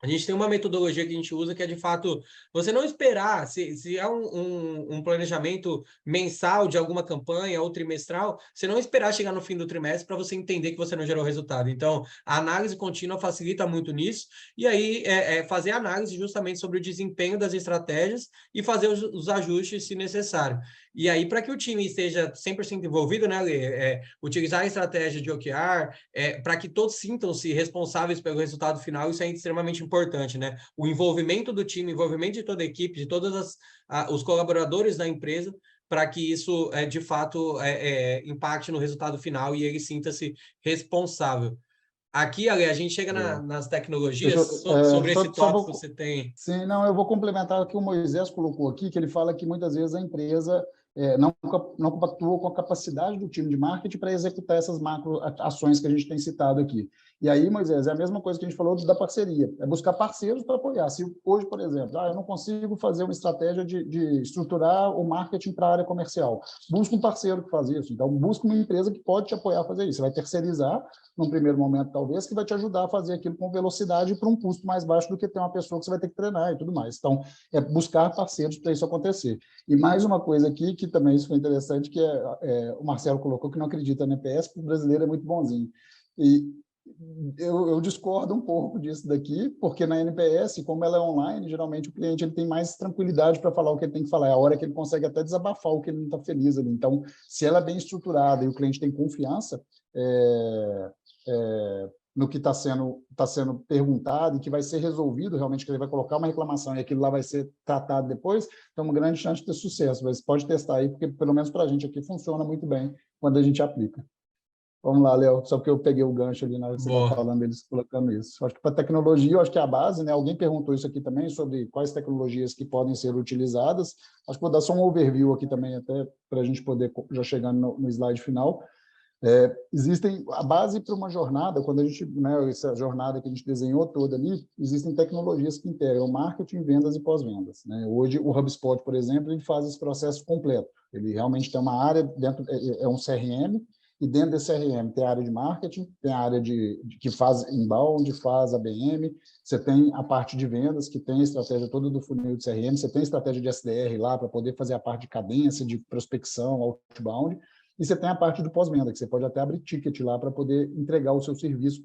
A gente tem uma metodologia que a gente usa que é, de fato, você não esperar, se é um planejamento mensal de alguma campanha ou trimestral, você não esperar chegar no fim do trimestre para você entender que você não gerou resultado. Então, a análise contínua facilita muito nisso, e aí fazer análise justamente sobre o desempenho das estratégias e fazer os ajustes se necessário. E aí, para que o time esteja 100% envolvido, né, Lê? Utilizar a estratégia de OKR, para que todos sintam-se responsáveis pelo resultado final, isso é extremamente importante, né? O envolvimento do time, o envolvimento de toda a equipe, de todos os colaboradores da empresa, para que isso, de fato, impacte no resultado final e ele sinta-se responsável. Aqui, Ale, a gente chega nas tecnologias, sobre esse tópico você tem... Sim, não, eu vou complementar o que o Moisés colocou aqui, que ele fala que muitas vezes a empresa não compactua com a capacidade do time de marketing para executar essas macro ações que a gente tem citado aqui. E aí, Moisés, é a mesma coisa que a gente falou da parceria, é buscar parceiros para apoiar. Se hoje, por exemplo, eu não consigo fazer uma estratégia de estruturar o marketing para a área comercial, busca um parceiro que faz isso. Então, busca uma empresa que pode te apoiar a fazer isso. Você vai terceirizar, num primeiro momento, talvez, que vai te ajudar a fazer aquilo com velocidade para um custo mais baixo do que ter uma pessoa que você vai ter que treinar e tudo mais. Então, é buscar parceiros para isso acontecer. E mais uma coisa aqui, que também isso foi interessante, que o Marcelo colocou, que não acredita no NPS, porque o brasileiro é muito bonzinho. E eu discordo um pouco disso daqui, porque na NPS, como ela é online, geralmente o cliente ele tem mais tranquilidade para falar o que ele tem que falar, é a hora que ele consegue até desabafar o que ele não está feliz ali. Então, se ela é bem estruturada e o cliente tem confiança, no que está sendo perguntado e que vai ser resolvido realmente, que ele vai colocar uma reclamação e aquilo lá vai ser tratado depois, então uma grande chance de ter sucesso. Mas pode testar aí, porque pelo menos para a gente aqui funciona muito bem quando a gente aplica. Vamos lá, Léo, só porque eu peguei o gancho ali na hora que você está falando, eles colocando isso. Acho que para tecnologia, eu acho que é a base, né? Alguém perguntou isso aqui também, sobre quais tecnologias que podem ser utilizadas. Acho que vou dar só um overview aqui também, até para a gente poder, já chegando no slide final. Existem a base para uma jornada, quando a gente, né, essa jornada que a gente desenhou toda ali, existem tecnologias que integram marketing, vendas e pós-vendas, né? Hoje o HubSpot, por exemplo, ele faz esse processo completo. Ele realmente tem uma área dentro, é um CRM, e dentro desse CRM tem a área de marketing, tem a área que faz inbound, faz ABM, você tem a parte de vendas, que tem a estratégia toda do funil de CRM, você tem a estratégia de SDR lá para poder fazer a parte de cadência, de prospecção, outbound, e você tem a parte do pós-venda, que você pode até abrir ticket lá para poder entregar o seu serviço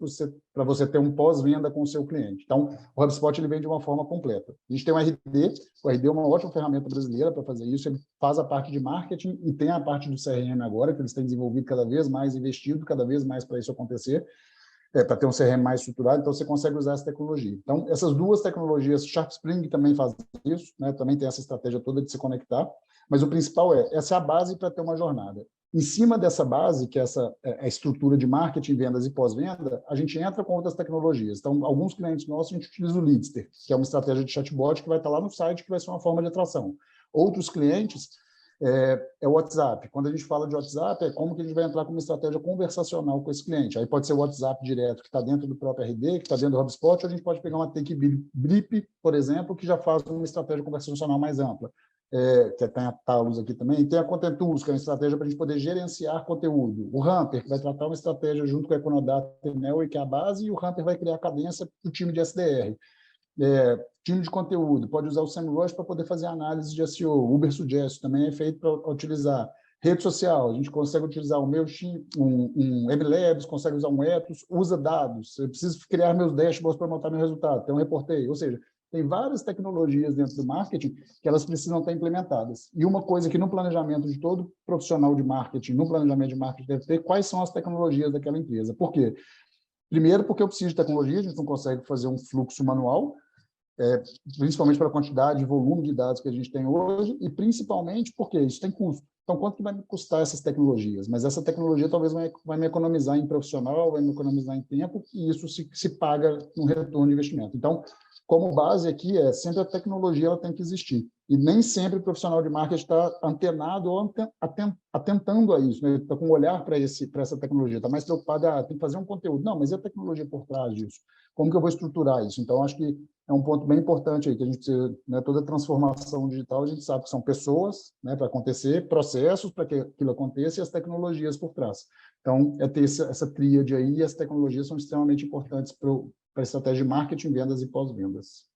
para você ter um pós-venda com o seu cliente. Então, o HubSpot ele vem de uma forma completa. A gente tem o RD é uma ótima ferramenta brasileira para fazer isso, ele faz a parte de marketing e tem a parte do CRM agora, que eles têm desenvolvido cada vez mais, investido cada vez mais para isso acontecer, para ter um CRM mais estruturado, então você consegue usar essa tecnologia. Então, essas duas tecnologias, SharpSpring também faz isso, né? Também tem essa estratégia toda de se conectar, mas o principal essa é a base para ter uma jornada. Em cima dessa base, que é a estrutura de marketing, vendas e pós-venda, a gente entra com outras tecnologias. Então, alguns clientes nossos, a gente utiliza o Leadster, que é uma estratégia de chatbot que vai estar lá no site, que vai ser uma forma de atração. Outros clientes, o WhatsApp. Quando a gente fala de WhatsApp, é como que a gente vai entrar com uma estratégia conversacional com esse cliente. Aí pode ser o WhatsApp direto, que está dentro do próprio RD, que está dentro do HubSpot, ou a gente pode pegar uma Take Blip, por exemplo, que já faz uma estratégia conversacional mais ampla. Que tem a Talos aqui também, tem a Content Tools, que é uma estratégia para a gente poder gerenciar conteúdo. O Hamper, que vai tratar uma estratégia junto com a Econodata e que é a base, e o Hamper vai criar a cadência para o time de SDR. Time de conteúdo, pode usar o SEMrush para poder fazer análise de SEO. O Uber Suggest também é feito para utilizar. Rede social, a gente consegue utilizar o MailChimp, um MLabs, consegue usar um Ethos, usa dados. Eu preciso criar meus dashboards para montar meu resultado, tem um reporteio. Ou seja, tem várias tecnologias dentro do marketing que elas precisam estar implementadas. E uma coisa que no planejamento de todo profissional de marketing, no planejamento de marketing deve ter, quais são as tecnologias daquela empresa. Por quê? Primeiro, porque eu preciso de tecnologia, a gente não consegue fazer um fluxo manual, principalmente pela quantidade e volume de dados que a gente tem hoje, e principalmente porque isso tem custo. Então, quanto que vai me custar essas tecnologias? Mas essa tecnologia talvez vai me economizar em profissional, vai me economizar em tempo, e isso se paga no retorno de investimento. Então, como base aqui, sempre a tecnologia ela tem que existir. E nem sempre o profissional de marketing está antenado ou atentando a isso, né? Está com um olhar para essa tecnologia, está mais preocupado, tem que fazer um conteúdo. Não, mas e a tecnologia por trás disso? Como que eu vou estruturar isso? Então, acho que é um ponto bem importante aí, que a gente precisa, né, toda transformação digital, a gente sabe que são pessoas, né, para acontecer, processos para que aquilo aconteça e as tecnologias por trás. Então, ter essa tríade aí, e as tecnologias são extremamente importantes para estratégia de marketing, vendas e pós-vendas.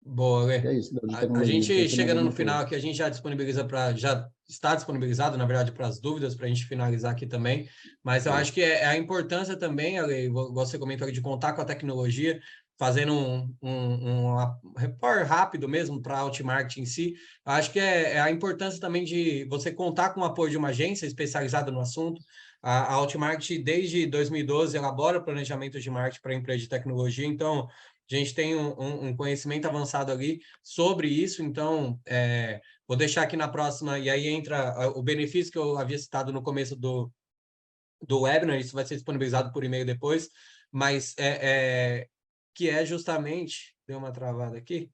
Boa, É Lê. isso, de A tecnologia. gente, Tem mais chegando no alguma final coisa? aqui, a gente já disponibiliza já está disponibilizado, na verdade, para as dúvidas, para a gente finalizar aqui também. Mas eu acho que é a importância também, Ale, você comentou de contar com a tecnologia, fazendo um report rápido mesmo para a Outmarket em si. Eu acho que é a importância também de você contar com o apoio de uma agência especializada no assunto. A Outmarket, desde 2012, elabora planejamento de marketing para empresas de tecnologia, então a gente tem um conhecimento avançado ali sobre isso, então vou deixar aqui na próxima, e aí entra o benefício que eu havia citado no começo do webinar, isso vai ser disponibilizado por e-mail depois, mas que é justamente, deu uma travada aqui,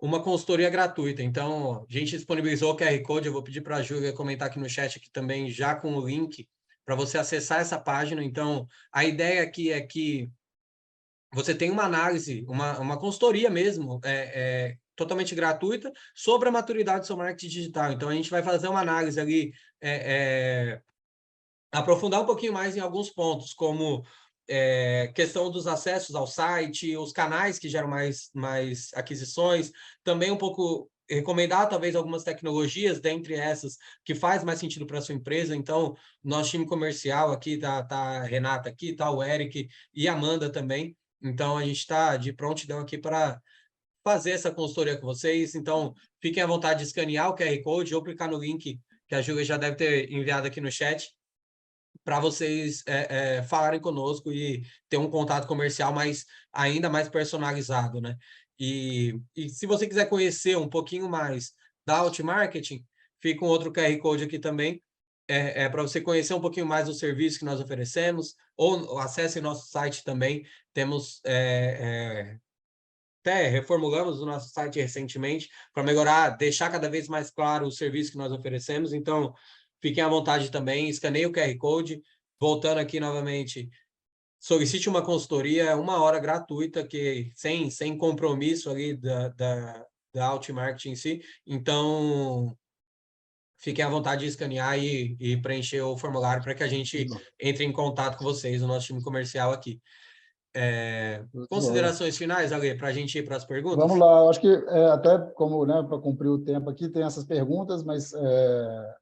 uma consultoria gratuita. Então, a gente disponibilizou o QR Code, eu vou pedir para a Júlia comentar aqui no chat aqui também, já com o link, para você acessar essa página. Então, a ideia aqui é que você tem uma análise, uma consultoria mesmo, totalmente gratuita, sobre a maturidade do seu marketing digital. Então, a gente vai fazer uma análise ali, aprofundar um pouquinho mais em alguns pontos, como questão dos acessos ao site, os canais que geram mais aquisições, também um pouco recomendar talvez algumas tecnologias, dentre essas, que faz mais sentido para a sua empresa. Então, nosso time comercial aqui, tá a Renata aqui, tá o Eric e a Amanda também. Então, a gente está de prontidão aqui para fazer essa consultoria com vocês. Então, fiquem à vontade de escanear o QR Code ou clicar no link que a Júlia já deve ter enviado aqui no chat, para vocês falarem conosco e ter um contato comercial ainda mais personalizado, né? E se você quiser conhecer um pouquinho mais da Outmarketing, fica um outro QR Code aqui também, para você conhecer um pouquinho mais do serviço que nós oferecemos, ou acesse nosso site também. Temos até reformulamos o nosso site recentemente para melhorar, deixar cada vez mais claro o serviço que nós oferecemos. Então, fiquem à vontade também, escaneie o QR Code. Voltando aqui novamente, solicite uma consultoria, 1 hora gratuita, que sem compromisso ali da Outmarketing em si. Então, fiquem à vontade de escanear e preencher o formulário para que a gente entre em contato com vocês, o nosso time comercial aqui. Considerações finais, Ale, para a gente ir para as perguntas? Vamos lá, acho que até como, né, para cumprir o tempo aqui, tem essas perguntas, mas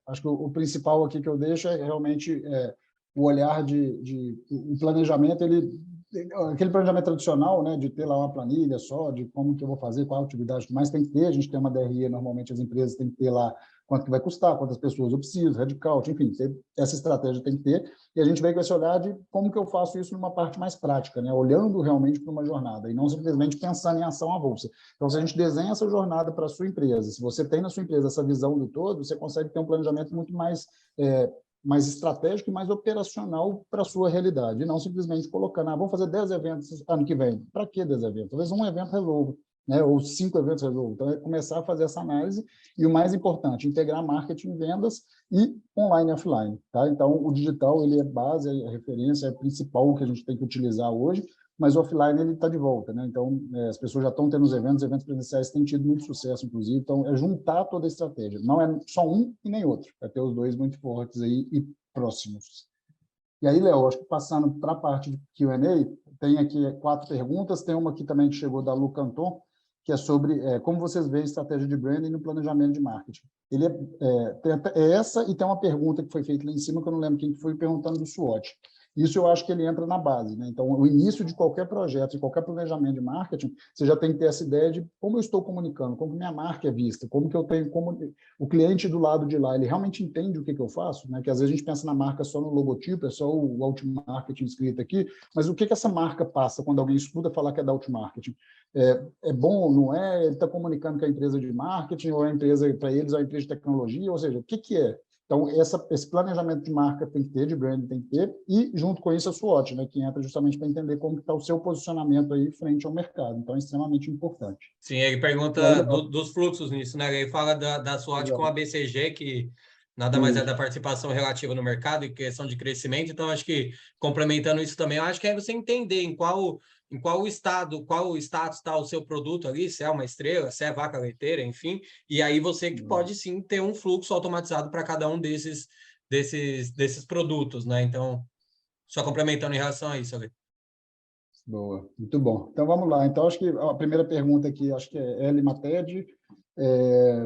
acho que o principal aqui que eu deixo é realmente o olhar o planejamento, aquele planejamento tradicional, né, de ter lá uma planilha só, de como que eu vou fazer, qual a atividade que mais tem que ter. A gente tem uma DRE, normalmente as empresas têm que ter lá quanto que vai custar, quantas pessoas eu preciso, headcount, enfim, essa estratégia tem que ter, e a gente vem com esse olhar de como que eu faço isso numa parte mais prática, né? Olhando realmente para uma jornada, e não simplesmente pensando em ação avulsa. Então, se a gente desenha essa jornada para a sua empresa, se você tem na sua empresa essa visão do todo, você consegue ter um planejamento muito mais estratégico e mais operacional para a sua realidade, e não simplesmente colocando, vamos fazer 10 eventos ano que vem. Para que 10 eventos? Talvez um evento resolva, né? Ou 5 eventos resolvam. Então, é começar a fazer essa análise e, o mais importante, integrar marketing, vendas e online e offline. Tá? Então, o digital ele é base, é referência, é principal que a gente tem que utilizar hoje, mas o offline ele está de volta, né? Então, as pessoas já estão tendo os eventos presenciais têm tido muito sucesso, inclusive. Então, é juntar toda a estratégia. Não é só um e nem outro, é ter os dois muito fortes aí e próximos. E aí, Léo, acho que passando para a parte de Q&A, tem aqui 4 perguntas, tem uma aqui também que chegou da Lu Canton, que é sobre como vocês veem a estratégia de branding no planejamento de marketing. Ele tem essa, e tem uma pergunta que foi feita lá em cima, que eu não lembro quem foi, perguntando do SWOT. Isso eu acho que ele entra na base, né? Então, o início de qualquer projeto, de qualquer planejamento de marketing, você já tem que ter essa ideia de como eu estou comunicando, como minha marca é vista, como que eu tenho, como o cliente do lado de lá, ele realmente entende o que eu faço, né? Que às vezes a gente pensa na marca só no logotipo, é só o Outmarketing escrito aqui, mas o que essa marca passa quando alguém escuta falar que é da Outmarketing? É bom, não é? Ele está comunicando que é a empresa de marketing, ou a empresa, para eles, é a empresa de tecnologia, ou seja, o que é? Então, esse planejamento de marca tem que ter, de brand tem que ter, e junto com isso a SWOT, né, que entra justamente para entender como está o seu posicionamento aí frente ao mercado. Então, é extremamente importante. Sim, ele pergunta dos fluxos nisso, né? Ele fala da SWOT com a BCG, que nada mais é da participação relativa no mercado e questão de crescimento. Então, acho que, complementando isso também, eu acho que é você entender em qual estado, qual o status está o seu produto ali, se é uma estrela, se é vaca leiteira, enfim. E aí você que pode, sim, ter um fluxo automatizado para cada um desses produtos, né? Então, só complementando em relação a isso, Ale. Boa, muito bom. Então, vamos lá. Então, acho que a primeira pergunta aqui, acho que é Eli Mated.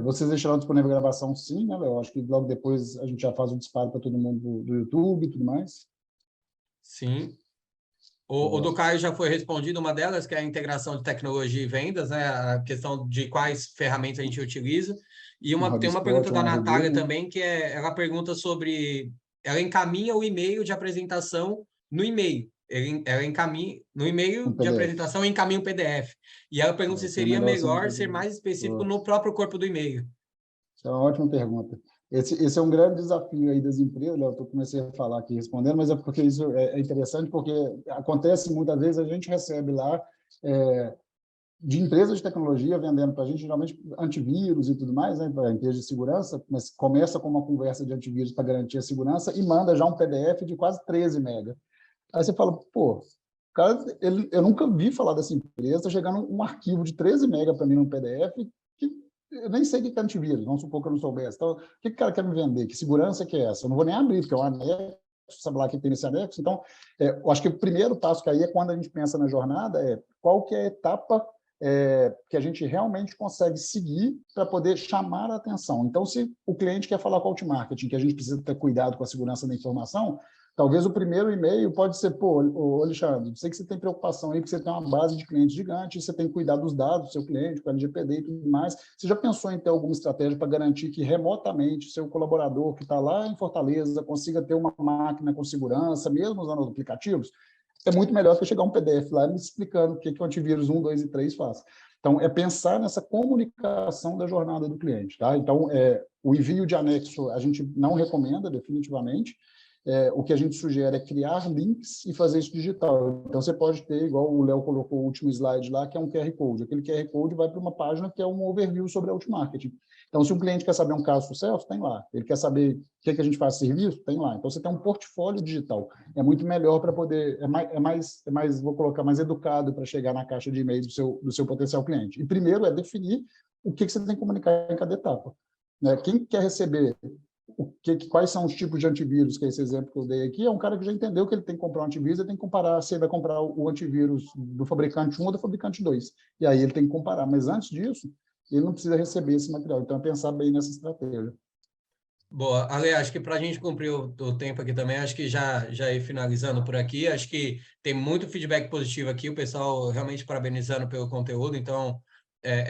Vocês deixaram disponível a gravação, sim, né, Léo? Acho que logo depois a gente já faz o disparo para todo mundo do YouTube e tudo mais. Sim. O do Caio já foi respondido, uma delas, que é a integração de tecnologia e vendas, né? A questão de quais ferramentas a gente utiliza. E Um tem uma pergunta HubSpot, da uma Natália review, né? também, que ela pergunta sobre... Ela encaminha o e-mail de apresentação no e-mail. Ela encaminha no e-mail Um de PDF. apresentação e encamelha um PDF. E ela pergunta se Seria seria melhor ser no melhor ser PDF. mais específico Boa. no próprio corpo do e-mail. Essa é uma ótima pergunta. Esse é um grande desafio aí das empresas, Léo, eu comecei a falar aqui respondendo, mas é porque isso é interessante, porque acontece muitas vezes, a gente recebe lá de empresas de tecnologia vendendo para a gente, geralmente antivírus e tudo mais, né, para empresas de segurança, mas começa com uma conversa de antivírus para garantir a segurança e manda já um PDF de quase 13 mega. Aí você fala, pô, cara, eu nunca vi falar dessa empresa, chegando um arquivo de 13 mega para mim no PDF, que eu nem sei o que é antivírus, vamos supor que eu não soubesse. Então, o que o cara quer me vender? Que segurança que é essa? Eu não vou nem abrir, porque é um anexo, sabe lá o que tem nesse anexo. Então, eu acho que o primeiro passo que aí é quando a gente pensa na jornada, qual que é a etapa que a gente realmente consegue seguir para poder chamar a atenção. Então, se o cliente quer falar com o outmarketing, que a gente precisa ter cuidado com a segurança da informação, talvez o primeiro e-mail pode ser, pô, Alexandre, sei que você tem preocupação aí, que você tem uma base de clientes gigante, você tem que cuidar dos dados do seu cliente, com a LGPD e tudo mais. Você já pensou em ter alguma estratégia para garantir que remotamente seu colaborador que está lá em Fortaleza consiga ter uma máquina com segurança, mesmo usando os aplicativos? É muito melhor que chegar um PDF lá me explicando o que o antivírus 1, 2 e 3 faz. Então, é pensar nessa comunicação da jornada do cliente. Tá? Então, o envio de anexo a gente não recomenda, definitivamente. O que a gente sugere é criar links e fazer isso digital. Então, você pode ter, igual o Léo colocou o último slide lá, que é um QR Code. Aquele QR Code vai para uma página que é um overview sobre outmarketing. Então, se um cliente quer saber um caso de sucesso, tem lá. Ele quer saber o que a gente faz de serviço, tem lá. Então, você tem um portfólio digital. É muito melhor para poder... vou colocar, mais educado para chegar na caixa de e-mail do seu potencial cliente. E primeiro é definir o que você tem que comunicar em cada etapa. Né? Quem quer receber quais são os tipos de antivírus, que é esse exemplo que eu dei aqui, é um cara que já entendeu que ele tem que comprar um antivírus, ele tem que comparar se ele vai comprar o antivírus do fabricante 1 ou do fabricante 2. E aí ele tem que comparar. Mas antes disso, ele não precisa receber esse material. Então, é pensar bem nessa estratégia. Boa. Ale, acho que para a gente cumprir o tempo aqui também, acho que já ir finalizando por aqui, acho que tem muito feedback positivo aqui, o pessoal realmente parabenizando pelo conteúdo, então,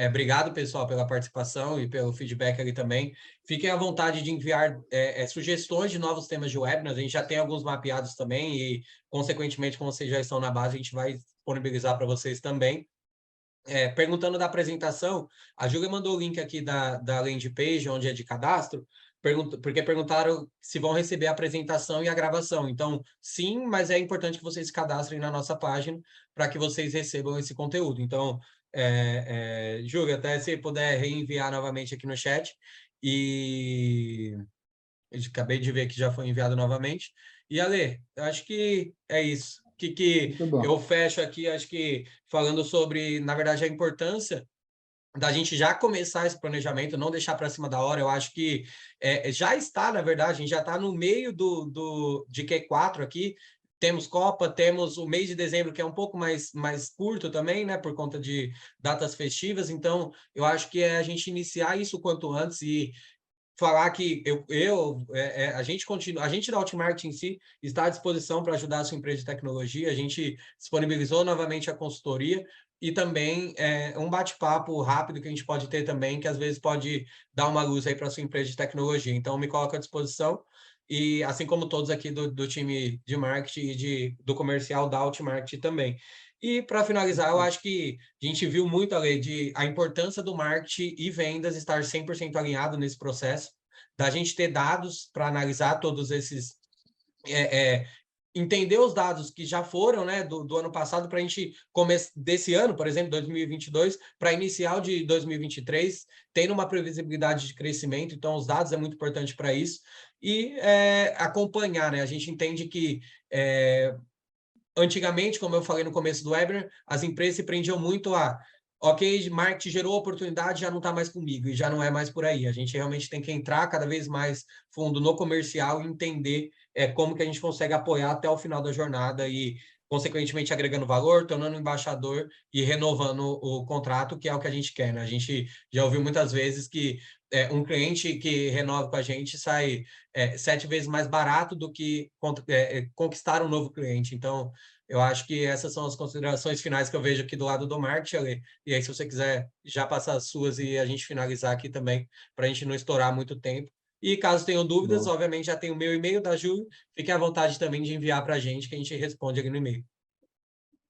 obrigado, pessoal, pela participação e pelo feedback ali também. Fiquem à vontade de enviar sugestões de novos temas de webinars, a gente já tem alguns mapeados também e, consequentemente, como vocês já estão na base, a gente vai disponibilizar para vocês também. Perguntando da apresentação, a Júlia mandou o link aqui da landing page, onde é de cadastro, porque perguntaram se vão receber a apresentação e a gravação. Então, sim, mas é importante que vocês se cadastrem na nossa página para que vocês recebam esse conteúdo. Então, Júlia, até se puder reenviar novamente aqui no chat. E eu acabei de ver que já foi enviado novamente. E, Ale, eu acho que é isso. Que Muito bom. eu fecho aqui, acho que falando sobre, na verdade, a importância da gente já começar esse planejamento, não deixar para cima da hora. Eu acho que já está, na verdade, a gente já está no meio de Q4 aqui. Temos Copa, temos o mês de dezembro, que é um pouco mais curto também, né, por conta de datas festivas. Então, eu acho que é a gente iniciar isso quanto antes e falar que a gente continua, a gente da Outmarket em si está à disposição para ajudar a sua empresa de tecnologia. A gente disponibilizou novamente a consultoria e também um bate-papo rápido que a gente pode ter também, que às vezes pode dar uma luz aí para a sua empresa de tecnologia. Então, me coloco à disposição. E assim como todos aqui do time de marketing e do comercial da Outmarket também. E para finalizar, eu acho que a gente viu muito a importância do marketing e vendas estar 100% alinhado nesse processo, da gente ter dados para analisar todos esses, entender os dados que já foram, né, do ano passado para a gente começar desse ano, por exemplo, 2022, para inicial de 2023, tendo uma previsibilidade de crescimento. Então, os dados é muito importante para isso e acompanhar, né? A gente entende que antigamente, como eu falei no começo do webinar, as empresas se prendiam muito a ok, marketing gerou oportunidade, já não está mais comigo, e já não é mais por aí. A gente realmente tem que entrar cada vez mais fundo no comercial e entender como que a gente consegue apoiar até o final da jornada e consequentemente agregando valor, tornando embaixador e renovando o contrato, que é o que a gente quer, né? A gente já ouviu muitas vezes que um cliente que renova com a gente sai 7 vezes mais barato do que conquistar um novo cliente. Então, eu acho que essas são as considerações finais que eu vejo aqui do lado do marketing, Ale. E aí, se você quiser já passar as suas e a gente finalizar aqui também, para a gente não estourar muito tempo. E caso tenham dúvidas, Boa. obviamente já tem o meu e-mail da Ju, fiquem à vontade também de enviar para a gente, que a gente responde aqui no e-mail.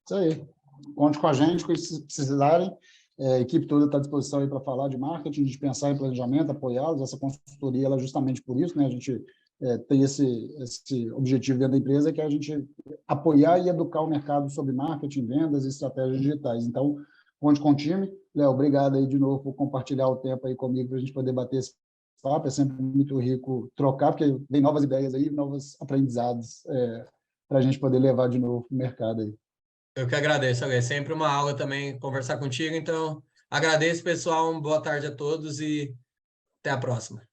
Isso aí. Conte com a gente, se precisarem. A equipe toda está à disposição aí para falar de marketing, de pensar em planejamento, apoiá-los. Essa consultoria ela é justamente por isso, né? A gente tem esse objetivo dentro da empresa, que é a gente apoiar e educar o mercado sobre marketing, vendas e estratégias digitais. Então, conte com o time. Léo, obrigado aí de novo por compartilhar o tempo aí comigo para a gente poder bater esse papo. É sempre muito rico trocar, porque vem novas ideias aí, novos aprendizados para a gente poder levar de novo para o mercado aí. Eu que agradeço, Ale. É sempre uma aula também conversar contigo. Então, agradeço, pessoal. Uma boa tarde a todos e até a próxima.